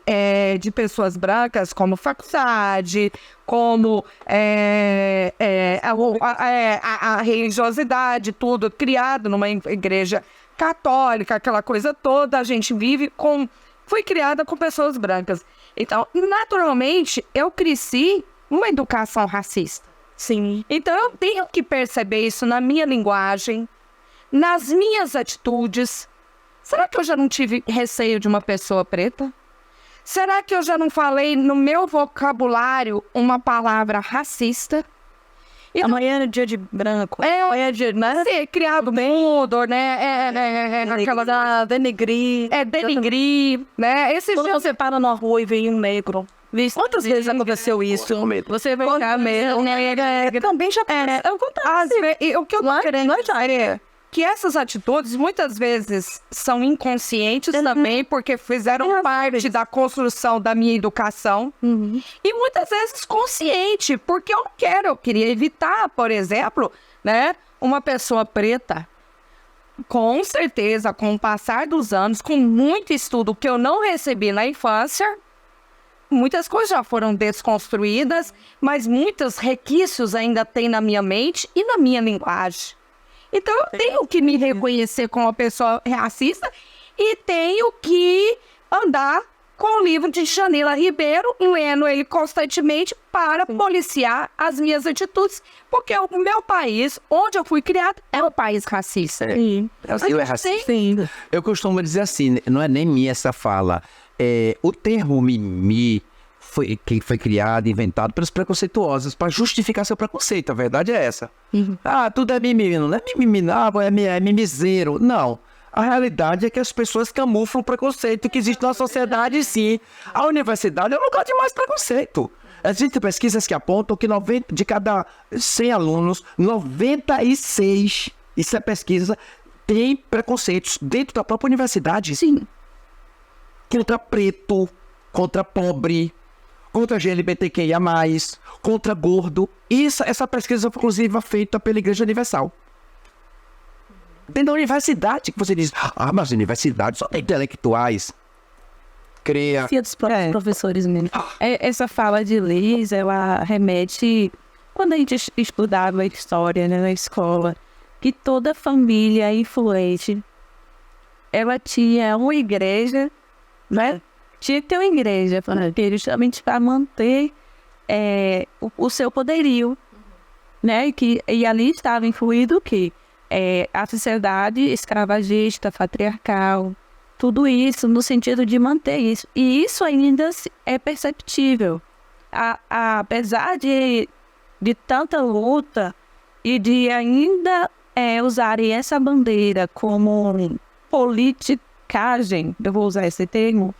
de pessoas brancas, como faculdade, como a religiosidade, tudo criado numa igreja católica, aquela coisa toda, a gente fui criada com pessoas brancas. Então, naturalmente, eu cresci uma educação racista.
Sim.
Então, eu tenho que perceber isso na minha linguagem, nas minhas atitudes. Será que eu já não tive receio de uma pessoa preta? Será que eu já não falei no meu vocabulário uma palavra racista?
Então, amanhã é dia de branco.
Amanhã é dia, né? Ser criado mudo, né? Aquela
denegrir.
Denegrir, né?
Quando você para na rua e vem um negro. Quantas vezes aconteceu isso? Você vai ficar mesmo.
Também já acontece. O que eu tô querendo dizer que essas atitudes muitas vezes são inconscientes também, porque fizeram parte da construção da minha educação. E muitas vezes consciente, porque eu queria evitar, por exemplo, né, uma pessoa preta. Com certeza, com o passar dos anos, com muito estudo que eu não recebi na infância, muitas coisas já foram desconstruídas, mas muitos requisitos ainda tem na minha mente e na minha linguagem. Então, eu tenho que me reconhecer como uma pessoa racista e tenho que andar com o livro de Janila Ribeiro, lendo ele constantemente para policiar as minhas atitudes, porque o meu país, onde eu fui criado, é um país racista.
Sim. Eu é racista. Sim. Eu costumo dizer assim, não é nem minha essa fala, o termo mimimi que foi criado, inventado pelos preconceituosos para justificar seu preconceito. A verdade é essa. Tudo é mimimi, não é mimimi, não, é mimizeiro. Não. A realidade é que as pessoas camuflam o preconceito que existe na sociedade, sim. A universidade é um lugar de mais preconceito. Existem pesquisas que apontam que de cada 100 alunos, 96, isso é pesquisa, tem preconceitos dentro da própria universidade.
Sim.
Contra preto, contra pobre, contra LGBTQIA+, contra gordo. Essa pesquisa, inclusive, é feita pela Igreja Universal. Dentro da universidade, que você diz, mas a universidade só tem intelectuais. Creia.
Dos próprios professores mesmo. Essa fala de Liz, ela remete, quando a gente estudava história, né, na escola, que toda família influente, ela tinha uma igreja, né? Tinha que ter uma igreja, justamente para manter o seu poderio, né? E ali estava incluído o quê? A sociedade escravagista, patriarcal, tudo isso no sentido de manter isso. E isso ainda é perceptível. Apesar de tanta luta e de ainda usarem essa bandeira como politicagem, eu vou usar esse termo,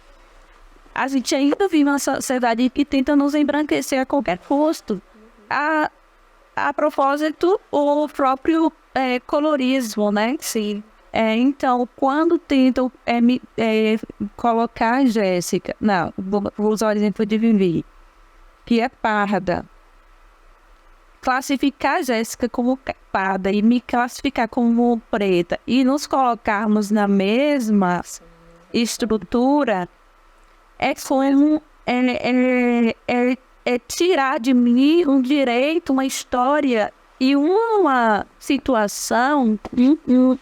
a gente ainda vive uma sociedade que tenta nos embranquecer a qualquer custo.
A propósito, o próprio colorismo, né? Sim. Então, quando tentam colocar a Jéssica... Não, vou usar o exemplo de Vivi, que é parda. Classificar a Jéssica como parda e me classificar como preta e nos colocarmos na mesma estrutura é tirar de mim um direito, uma história e uma situação,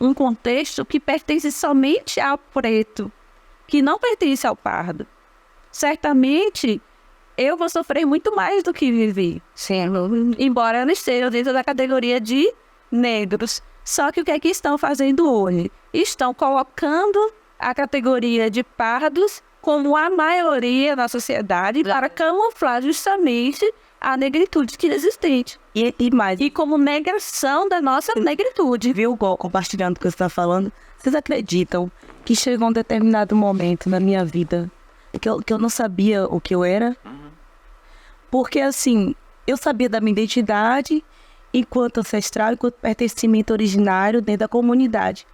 um contexto que pertence somente ao preto, que não pertence ao pardo. Certamente, eu vou sofrer muito mais do que Vivi, embora ela esteja dentro da categoria de negros. Só que o que é que estão fazendo hoje? Estão colocando a categoria de pardos como a maioria da sociedade para camuflar justamente a negritude que é existente.
E
como negação da nossa negritude.
viu, Gol, compartilhando o que você está falando, vocês acreditam que chegou um determinado momento na minha vida que eu não sabia o que eu era? Porque, assim, eu sabia da minha identidade enquanto ancestral, enquanto pertencimento originário dentro da comunidade.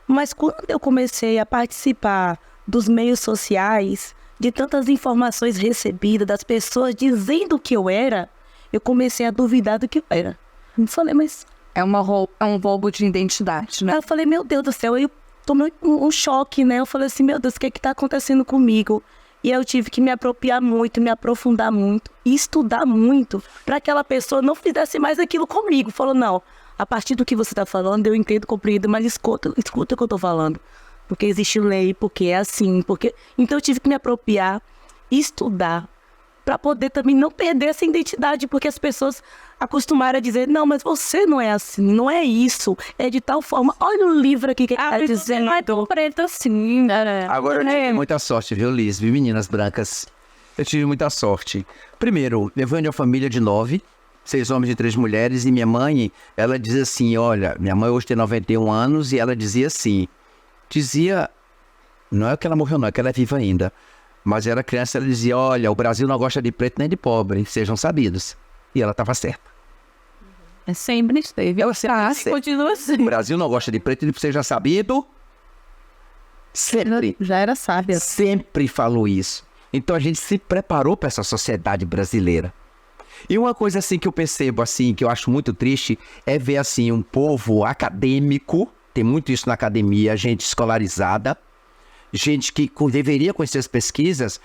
Mas quando eu comecei a participar dos meios sociais, de tantas informações recebidas, das pessoas dizendo o que eu era, eu comecei a duvidar do que eu era. Eu falei, mas...
É um roubo de identidade, né?
Aí eu falei, meu Deus do céu, eu tomei um choque, né? Eu falei assim, meu Deus, o que está acontecendo comigo? E eu tive que me apropriar muito, me aprofundar muito e estudar muito para que aquela pessoa não fizesse mais aquilo comigo. Falou, não, a partir do que você está falando, eu entendo, compreendo, mas escuta o que eu estou falando. Porque existe lei, porque é assim, porque... Então eu tive que me apropriar, estudar, para poder também não perder essa identidade, porque as pessoas acostumaram a dizer, não, mas você não é assim, não é isso, é de tal forma. Olha o livro aqui que está dizendo.
Não é tão preto assim, né?
Agora eu tive muita sorte, viu, Liz? Viu, meninas brancas? Eu tive muita sorte. Primeiro, eu venho de uma família de 9, 6 homens e 3 mulheres, e minha mãe, ela dizia assim, olha, minha mãe hoje tem 91 anos, e ela dizia assim, não é que ela morreu não, é que ela é viva ainda, mas era criança, ela dizia, olha, o Brasil não gosta de preto nem de pobre, sejam sabidos. E ela estava certa.
Sempre esteve. Continua assim.
O Brasil não gosta de preto, ele seja sabido. Sempre.
Já era sábia.
Sempre falou isso. Então a gente se preparou para essa sociedade brasileira. E uma coisa assim que eu percebo, assim, que eu acho muito triste, é ver assim um povo acadêmico, tem muito isso na academia, gente escolarizada, gente que deveria conhecer as pesquisas,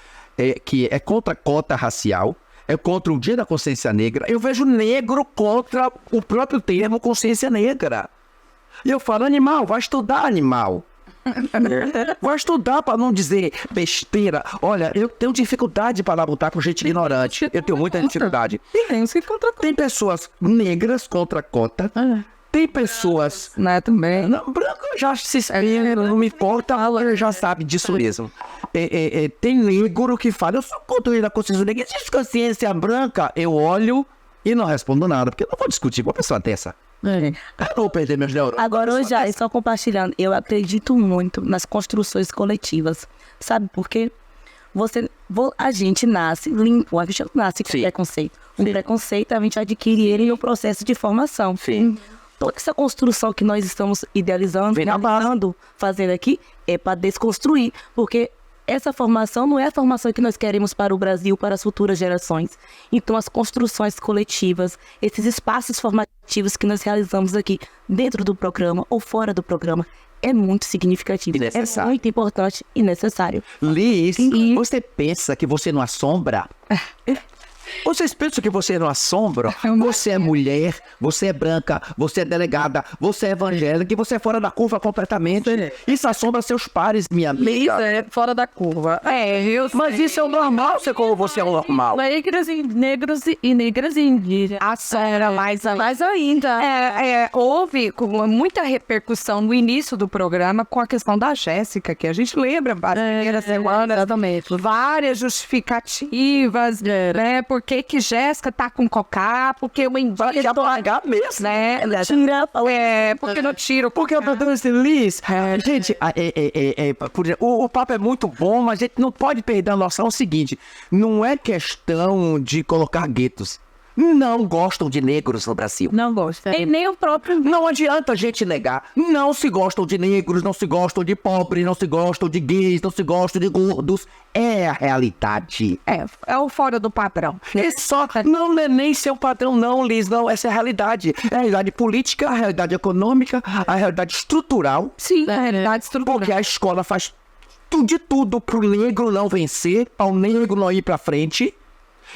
que é contra a cota racial, é contra o Dia da Consciência Negra. Eu vejo negro contra o próprio termo consciência negra. E eu falo, animal, vai estudar, animal. Vai estudar para não dizer besteira. Olha, eu tenho dificuldade para lutar com gente ignorante. Eu tenho muita dificuldade. Tem pessoas negras contra a cota. Tem pessoas...
Né, também.
Branco já se espelha, não me importa, ela já sabe disso mesmo. Tem negro que fala, eu sou contra a consciência negra. Existe consciência branca, eu olho e não respondo nada, porque eu não vou discutir com uma pessoa dessa. Eu não vou perder meus neurônios.
Agora, hoje, só compartilhando, eu acredito muito nas construções coletivas. Sabe por quê? A gente nasce limpo, a gente nasce com preconceito. O preconceito, a gente adquire ele no processo de formação.
Sim.
Toda essa construção que nós estamos idealizando, fazendo aqui, é para desconstruir. Porque essa formação não é a formação que nós queremos para o Brasil, para as futuras gerações. Então, as construções coletivas, esses espaços formativos que nós realizamos aqui, dentro do programa ou fora do programa, é muito significativo. É muito importante e necessário.
Liz, você pensa que você não assombra? Vocês pensam que você não assombra? Você é mulher, você é branca, você é delegada, você é evangélica e você é fora da curva completamente. Isso assombra seus pares, minha amiga.
Isso é fora da curva.
Mas isso é o normal, ser como você é o normal.
Negros e negras indígenas.
Assombra mais ainda. Houve muita repercussão no início do programa com a questão da Jéssica, que a gente lembra várias primeiras semanas.
Exatamente.
Várias justificativas, né? Por que Jéssica tá com cocá? Porque o
Vai apagar mesmo.
né? Porque não tiro.
Porque eu tô dando assim, Liz, gente, o papo é muito bom, mas a gente não pode perder a noção seguinte, não é questão de colocar guetos. não gostam de negros no Brasil.
Não gosta. E nem o próprio...
Não adianta a gente negar. Não se gostam de negros, não se gostam de pobres, não se gostam de gays, não se gostam de gordos. É a realidade.
É o fora do padrão.
É só... Não é nem seu padrão, não, Liz. Não, essa é a realidade. É a realidade política, a realidade econômica, a realidade estrutural.
Sim, a realidade estrutural.
Porque a escola faz de tudo pro negro não vencer, ao negro não ir pra frente.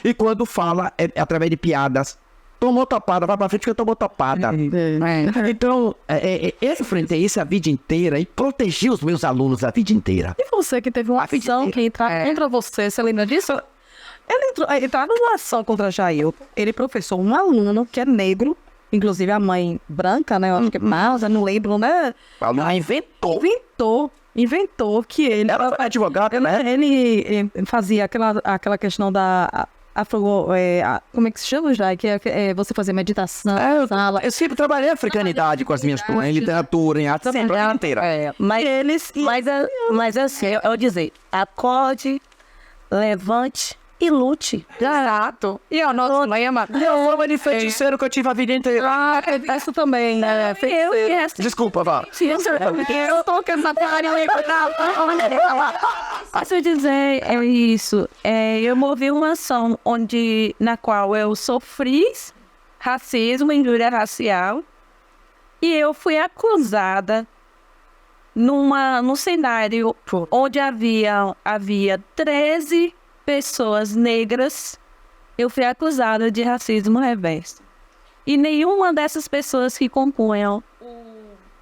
E quando fala, é através de piadas. Tomou topada, vai pra frente que eu tomou topada. Então, eu enfrentei isso a vida inteira e protegi os meus alunos a vida inteira.
E você que teve uma ação que entra você lembra disso? Ele entrava numa ação contra Jair. Ele professou um aluno que é negro, inclusive a mãe branca, né? Eu acho que é Mausa, não lembro, né?
Ela
Inventou que ele...
Ela foi advogada, né?
Ele fazia aquela questão da... como é que se chama, Jai? Que é você fazer meditação, sala.
Eu sempre trabalhei a africanidade com as minhas turmas, em literatura, em arte, a vida inteira.
Mas assim, eu dizer, acorde, levante e lute.
Exato. E o nosso lema...
Eu amo de feiticeiro que eu tive a vida inteira.
Isso também, né?
Desculpa, Vá.
Eu tô com essa cara
Posso dizer, é isso. Eu movi uma ação na qual eu sofri racismo, injúria racial, e eu fui acusada num cenário onde havia 13 pessoas negras. Eu fui acusada de racismo reverso. E nenhuma dessas pessoas que compunham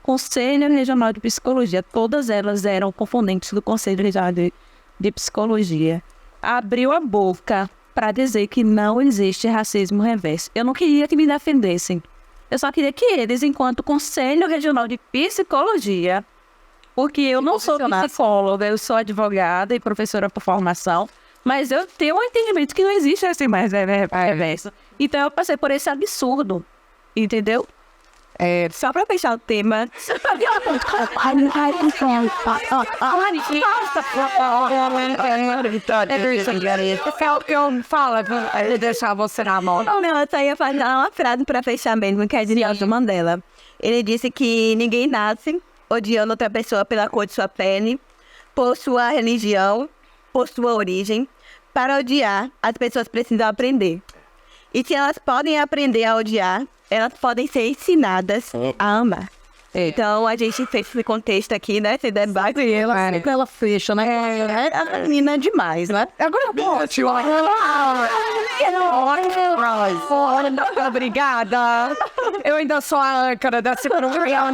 Conselho Regional de Psicologia, todas elas eram componentes do Conselho Regional de Psicologia, abriu a boca para dizer que não existe racismo reverso. Eu não queria que me defendessem. Eu só queria que eles, enquanto Conselho Regional de Psicologia, porque eu não sou psicóloga, eu sou advogada e professora por formação, mas eu tenho um entendimento que não existe racismo reverso. Então eu passei por esse absurdo, entendeu? Só para fechar o tema.
Fala, deixar você na mão.
Não, eu só ia fazer uma frase para fechar mesmo, que é de Nelson Mandela. Ele disse que ninguém nasce odiando outra pessoa pela cor de sua pele, por sua religião, por sua origem. Para odiar, as pessoas precisam aprender. E se elas podem aprender a odiar, elas podem ser ensinadas a amar. Então, a gente fez esse contexto aqui, né? Esse debate.
Ela fecha, né?
A menina é demais, né?
Agora pode. Obrigada. Eu ainda sou a âncora desse programa.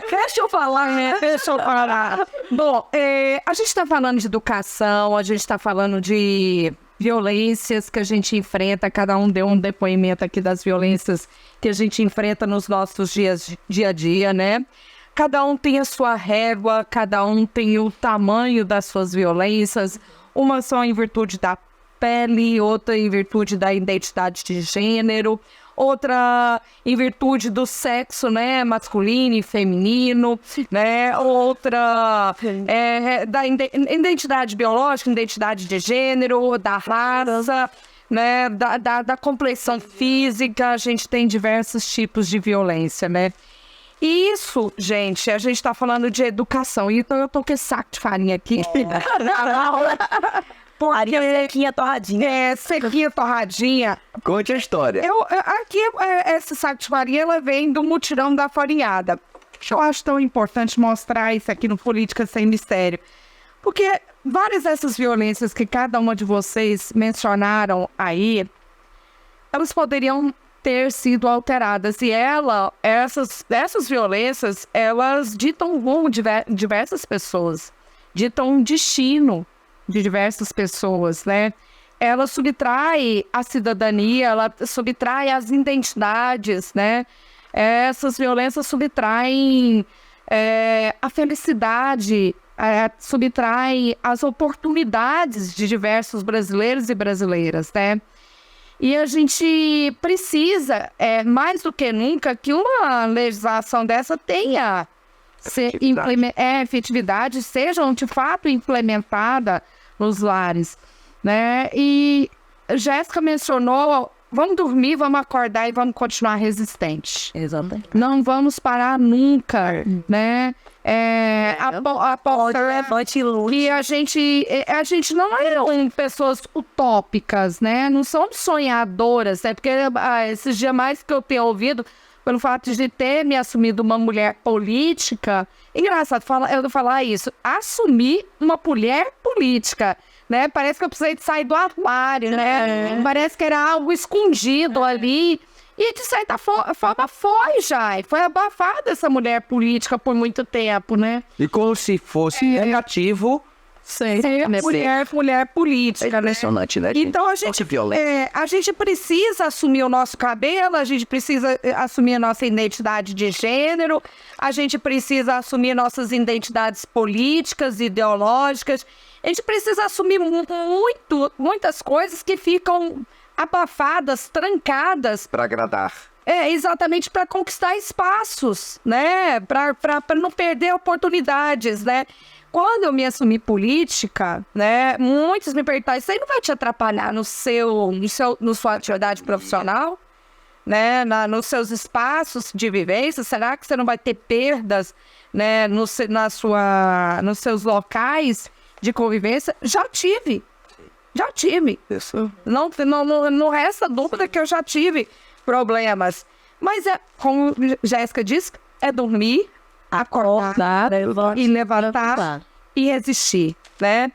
Deixa eu falar, né? Deixa eu parar. Bom, a gente está falando de educação, a gente está falando de violências que a gente enfrenta. Cada um deu um depoimento aqui das violências que a gente enfrenta nos nossos dia a dia, né? Cada um tem a sua régua, cada um tem o tamanho das suas violências. Uma só em virtude da pele, outra em virtude da identidade de gênero, outra em virtude do sexo, né, masculino e feminino, né, outra da identidade biológica, identidade de gênero, da raça, né, da complexão física. A gente tem diversos tipos de violência, né. E isso, gente, a gente tá falando de educação, então eu tô com esse saco de farinha aqui.
Farinha sequinha torradinha.
Sequinha torradinha.
Conte a história.
Aqui, esse saco de farinha, ela vem do mutirão da farinhada. Eu acho tão importante mostrar isso aqui no Política Sem Mistério. Porque várias dessas violências que cada uma de vocês mencionaram aí, elas poderiam ter sido alteradas. E essas violências, elas ditam rumo de diversas pessoas. Ditam um destino de diversas pessoas, né? Ela subtrai a cidadania, ela subtrai as identidades, né? Essas violências subtraem a felicidade, subtrai as oportunidades de diversos brasileiros e brasileiras, né? E a gente precisa, mais do que nunca, que uma legislação dessa tenha efetividade, seja de fato implementada nos lares, né? E Jéssica mencionou Vamos dormir, vamos acordar e vamos continuar resistentes.
Exatamente.
Não vamos parar nunca, né? E a gente não é pessoas utópicas, né? Não somos sonhadoras, né? Porque esses dias mais que eu tenho ouvido, pelo fato de ter me assumido uma mulher política, engraçado eu falar isso, assumir uma mulher política, né? Parece que eu precisei de sair do armário, né? Parece que era algo escondido ali. E, de certa forma, foi abafada essa mulher política por muito tempo, né?
E como se fosse negativo,
Ser mulher política, né?
impressionante, né?
Então, a gente precisa assumir o nosso cabelo, a gente precisa assumir a nossa identidade de gênero, a gente precisa assumir nossas identidades políticas, ideológicas, a gente precisa assumir muitas coisas que ficam abafadas, trancadas.
Para agradar.
Exatamente para conquistar espaços, né? Para não perder oportunidades, né? Quando eu me assumi política, né? Muitos me perguntaram, isso aí não vai te atrapalhar na sua atividade profissional? Né? Nos seus espaços de vivência? Será que você não vai ter perdas, né? Nos seus locais de convivência? Já tive. Isso. Não resta dúvida que eu já tive problemas. Mas como Jéssica disse, é dormir, acordar e levantar e resistir, né?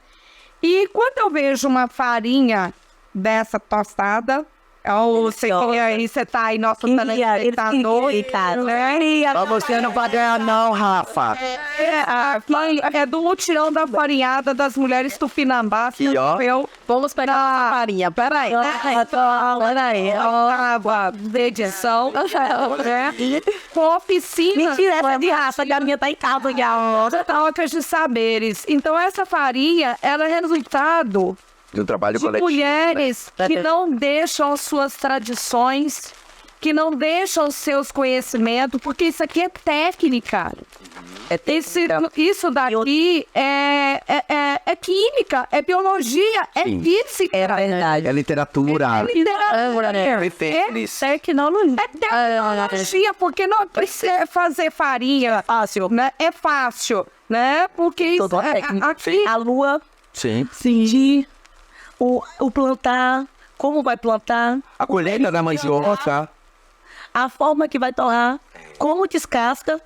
E quando eu vejo uma farinha dessa tostada, você tá aí, nosso telespectador, né?
Mas você não vai ganhar não, Rafa.
É do mutirão da farinhada das mulheres tupinambás.
Vamos pegar a farinha. Peraí.
Edição. Com oficina.
Mentira, essa de raça, que a minha tá em casa já.
Trocas de saberes. Então, essa farinha, ela é resultado
do trabalho
de
coletivo,
mulheres, né? Que não deixam suas tradições, que não deixam seus conhecimentos, porque isso aqui é técnica. Isso daqui é química, é biologia, é física.
É verdade.
É literatura.
É tecnologia, porque não precisa fazer farinha.
Fácil.
Né? É fácil, né? Porque aqui...
A lua.
Sim.
Sim. O plantar, como vai plantar,
A colheita da mandioca.
a forma que vai torrar, como descasca,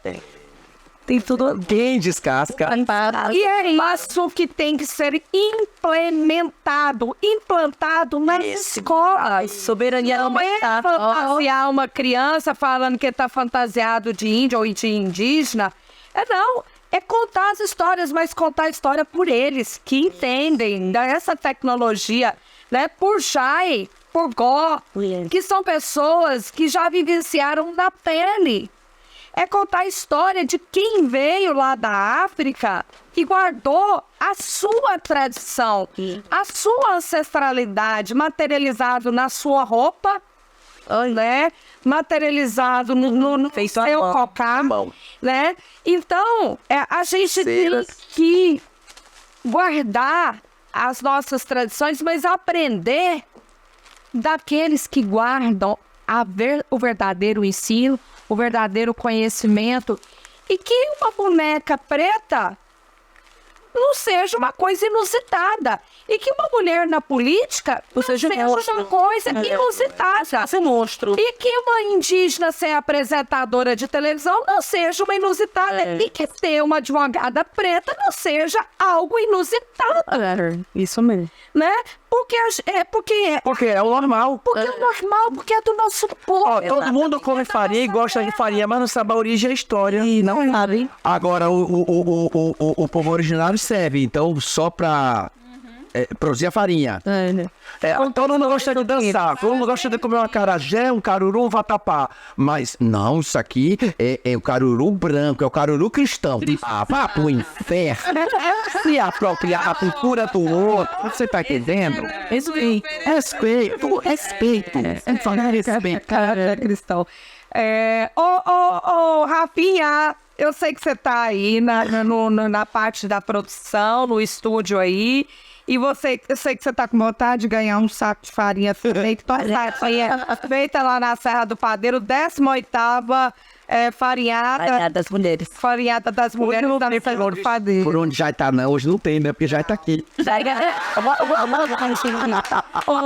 tem tudo.
Quem descasca?
E é isso que tem que ser implantado nas escolas.
Soberania
Não é
alimentar.
fantasiar uma criança falando que está fantasiado de índio ou de indígena. Não. É contar as histórias, mas contar a história por eles, que entendem dessa tecnologia, né? Por Jai, por Gó, que são pessoas que já vivenciaram na pele. É contar a história de quem veio lá da África e guardou a sua tradição, a sua ancestralidade, materializado na sua roupa, né? Materializado no seu cocá, né? Então, a gente tem que guardar as nossas tradições, mas aprender daqueles que guardam o verdadeiro ensino, o verdadeiro conhecimento, e que uma boneca preta não seja uma coisa inusitada. E que uma mulher na política não seja uma coisa inusitada. E que uma indígena ser apresentadora de televisão não seja uma inusitada. E que ter uma advogada preta não seja algo inusitado.
Isso mesmo.
Né? Porque
é o normal.
Porque é normal, porque é do nosso povo.
Todo mundo come farinha e gosta de farinha, mas não sabe a origem e a história.
E não sabe.
Agora, o povo originário serve, então, só pra produzir a farinha. Todo mundo gosta de dançar, todo mundo gosta de comer um acarajé, um caruru, um vatapá. Mas, não, isso aqui é o caruru branco, é o caruru cristão. Vá pro inferno. Se apropriar a cultura do outro, você tá entendendo?
Respeito.
Respeito.
Cara, cristão. Rafinha, eu sei que você tá aí na parte da produção, no estúdio aí. E você, eu sei que você tá com vontade de ganhar um saco de farinha feita lá na Serra do Padeiro, 18ª farinhada
das mulheres.
farinhada das mulheres da Serra do Padeiro.
Por onde já tá, não. Hoje não tem, né? Porque já tá aqui.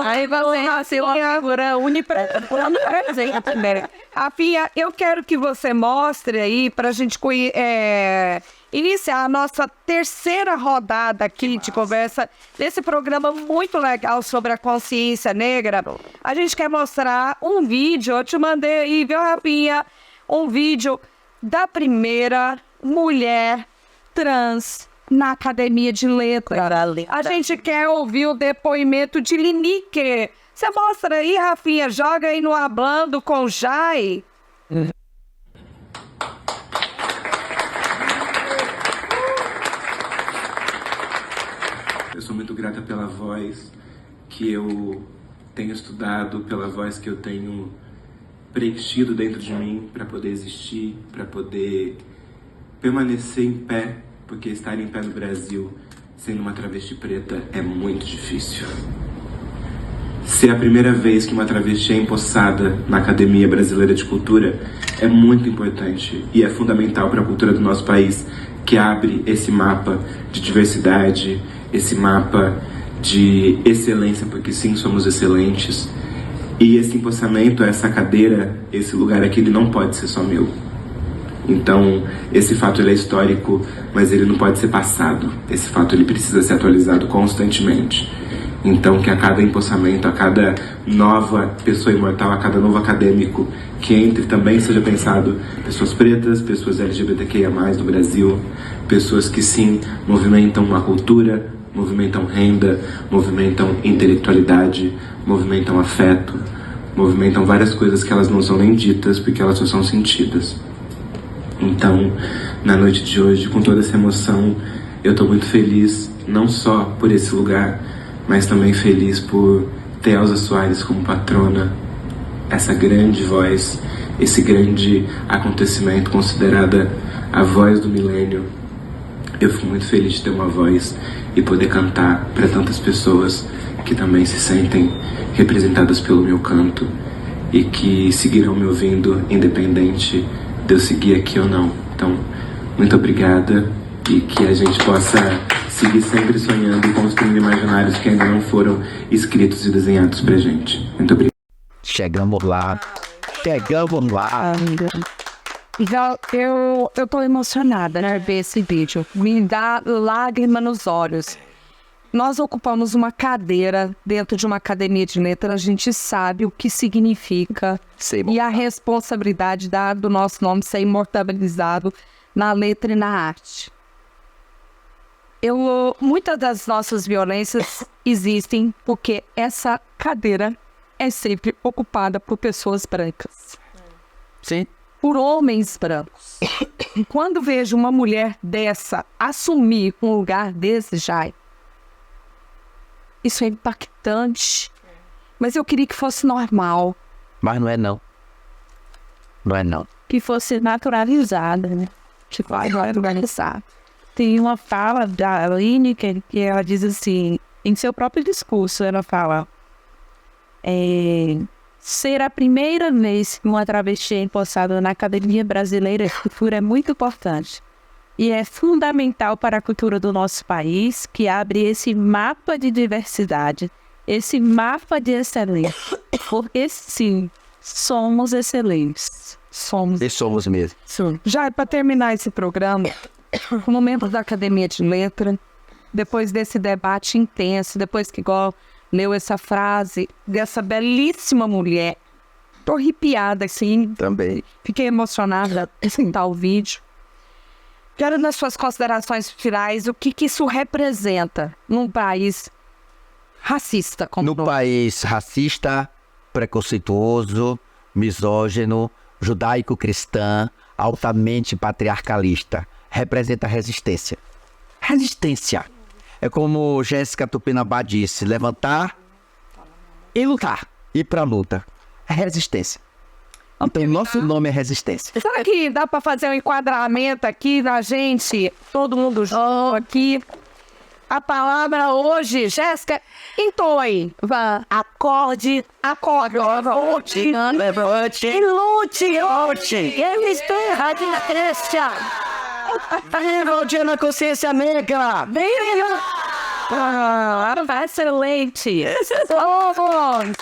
Aí você nasceu agora
Rafinha, eu quero que você mostre aí pra gente iniciar a nossa terceira rodada aqui de conversa nesse programa muito legal sobre a consciência negra. A gente quer mostrar um vídeo, eu te mandei aí, viu, Rafinha? Um vídeo da primeira mulher trans na Academia de Letras. A gente quer ouvir o depoimento de Linique. Você mostra aí, Rafinha, joga aí no Hablando com Jai.
Eu sou muito grata pela voz que eu tenho estudado, pela voz que eu tenho preenchido dentro de mim para poder existir, para poder permanecer em pé, porque estar em pé no Brasil sendo uma travesti preta é muito difícil. Ser a primeira vez que uma travesti é empossada na Academia Brasileira de Cultura é muito importante e é fundamental para a cultura do nosso país, que abre esse mapa de diversidade, esse mapa de excelência, porque sim, somos excelentes. E esse empossamento, essa cadeira, esse lugar aqui, ele não pode ser só meu. Então, esse fato ele é histórico, mas ele não pode ser passado. Esse fato ele precisa ser atualizado constantemente. Então, que a cada empossamento, a cada nova pessoa imortal, a cada novo acadêmico que entre também seja pensado pessoas pretas, pessoas LGBTQIA+, do Brasil, pessoas que sim movimentam uma cultura, movimentam renda, movimentam intelectualidade, movimentam afeto, movimentam várias coisas que elas não são nem ditas porque elas só são sentidas. Então, na noite de hoje, com toda essa emoção, eu estou muito feliz, não só por esse lugar, mas também feliz por ter Elza Soares como patrona, essa grande voz, esse grande acontecimento considerada a voz do milênio. Eu fico muito feliz de ter uma voz e poder cantar para tantas pessoas que também se sentem representadas pelo meu canto e que seguirão me ouvindo independente de eu seguir aqui ou não. Então, muito obrigada e que a gente possa seguir sempre sonhando e construindo imaginários que ainda não foram escritos e desenhados pra gente. Muito obrigado.
Chegamos lá. Chegamos lá.
Já, eu tô emocionada, né, ver esse vídeo. Me dá lágrima nos olhos. Nós ocupamos uma cadeira dentro de uma academia de letras, a gente sabe o que significa e a responsabilidade do nosso nome ser imortalizado na letra e na arte. Muitas das nossas violências existem porque essa cadeira é sempre ocupada por pessoas brancas.
Sim.
Por homens brancos. Quando vejo uma mulher dessa assumir um lugar desse, Jai, isso é impactante. Mas eu queria que fosse normal.
Mas não é não. Não é não.
Que fosse naturalizada, né? Tipo, naturalizada. Tem uma fala da Aline que ela diz assim, em seu próprio discurso, ela fala: ser a primeira vez que uma travesti é empossada na Academia Brasileira de Cultura é muito importante. E é fundamental para a cultura do nosso país, que abre esse mapa de diversidade, esse mapa de excelência. Porque sim, somos excelentes.
Somos mesmo.
Já para terminar esse programa, como membro da Academia de Letras, depois desse debate intenso, depois que igual leu essa frase dessa belíssima mulher, tô arrepiada assim.
Também.
Fiquei emocionada em sentar o vídeo. Quero, nas suas considerações finais, o que isso representa num país racista como
no país racista, preconceituoso, misógino, judaico-cristã, altamente patriarcalista. Representa resistência. Resistência. É como Jéssica Tupinambá disse, levantar e lutar. Ir pra luta. É resistência. Então, nosso nome é resistência.
Será que dá para fazer um enquadramento aqui da gente, todo mundo junto aqui? a palavra hoje, Jéssica, entoe.
Vá.
Acorde, lute.
Eu estou errado na crença.
Rebeldia na consciência negra.
Excelente.
Vamos.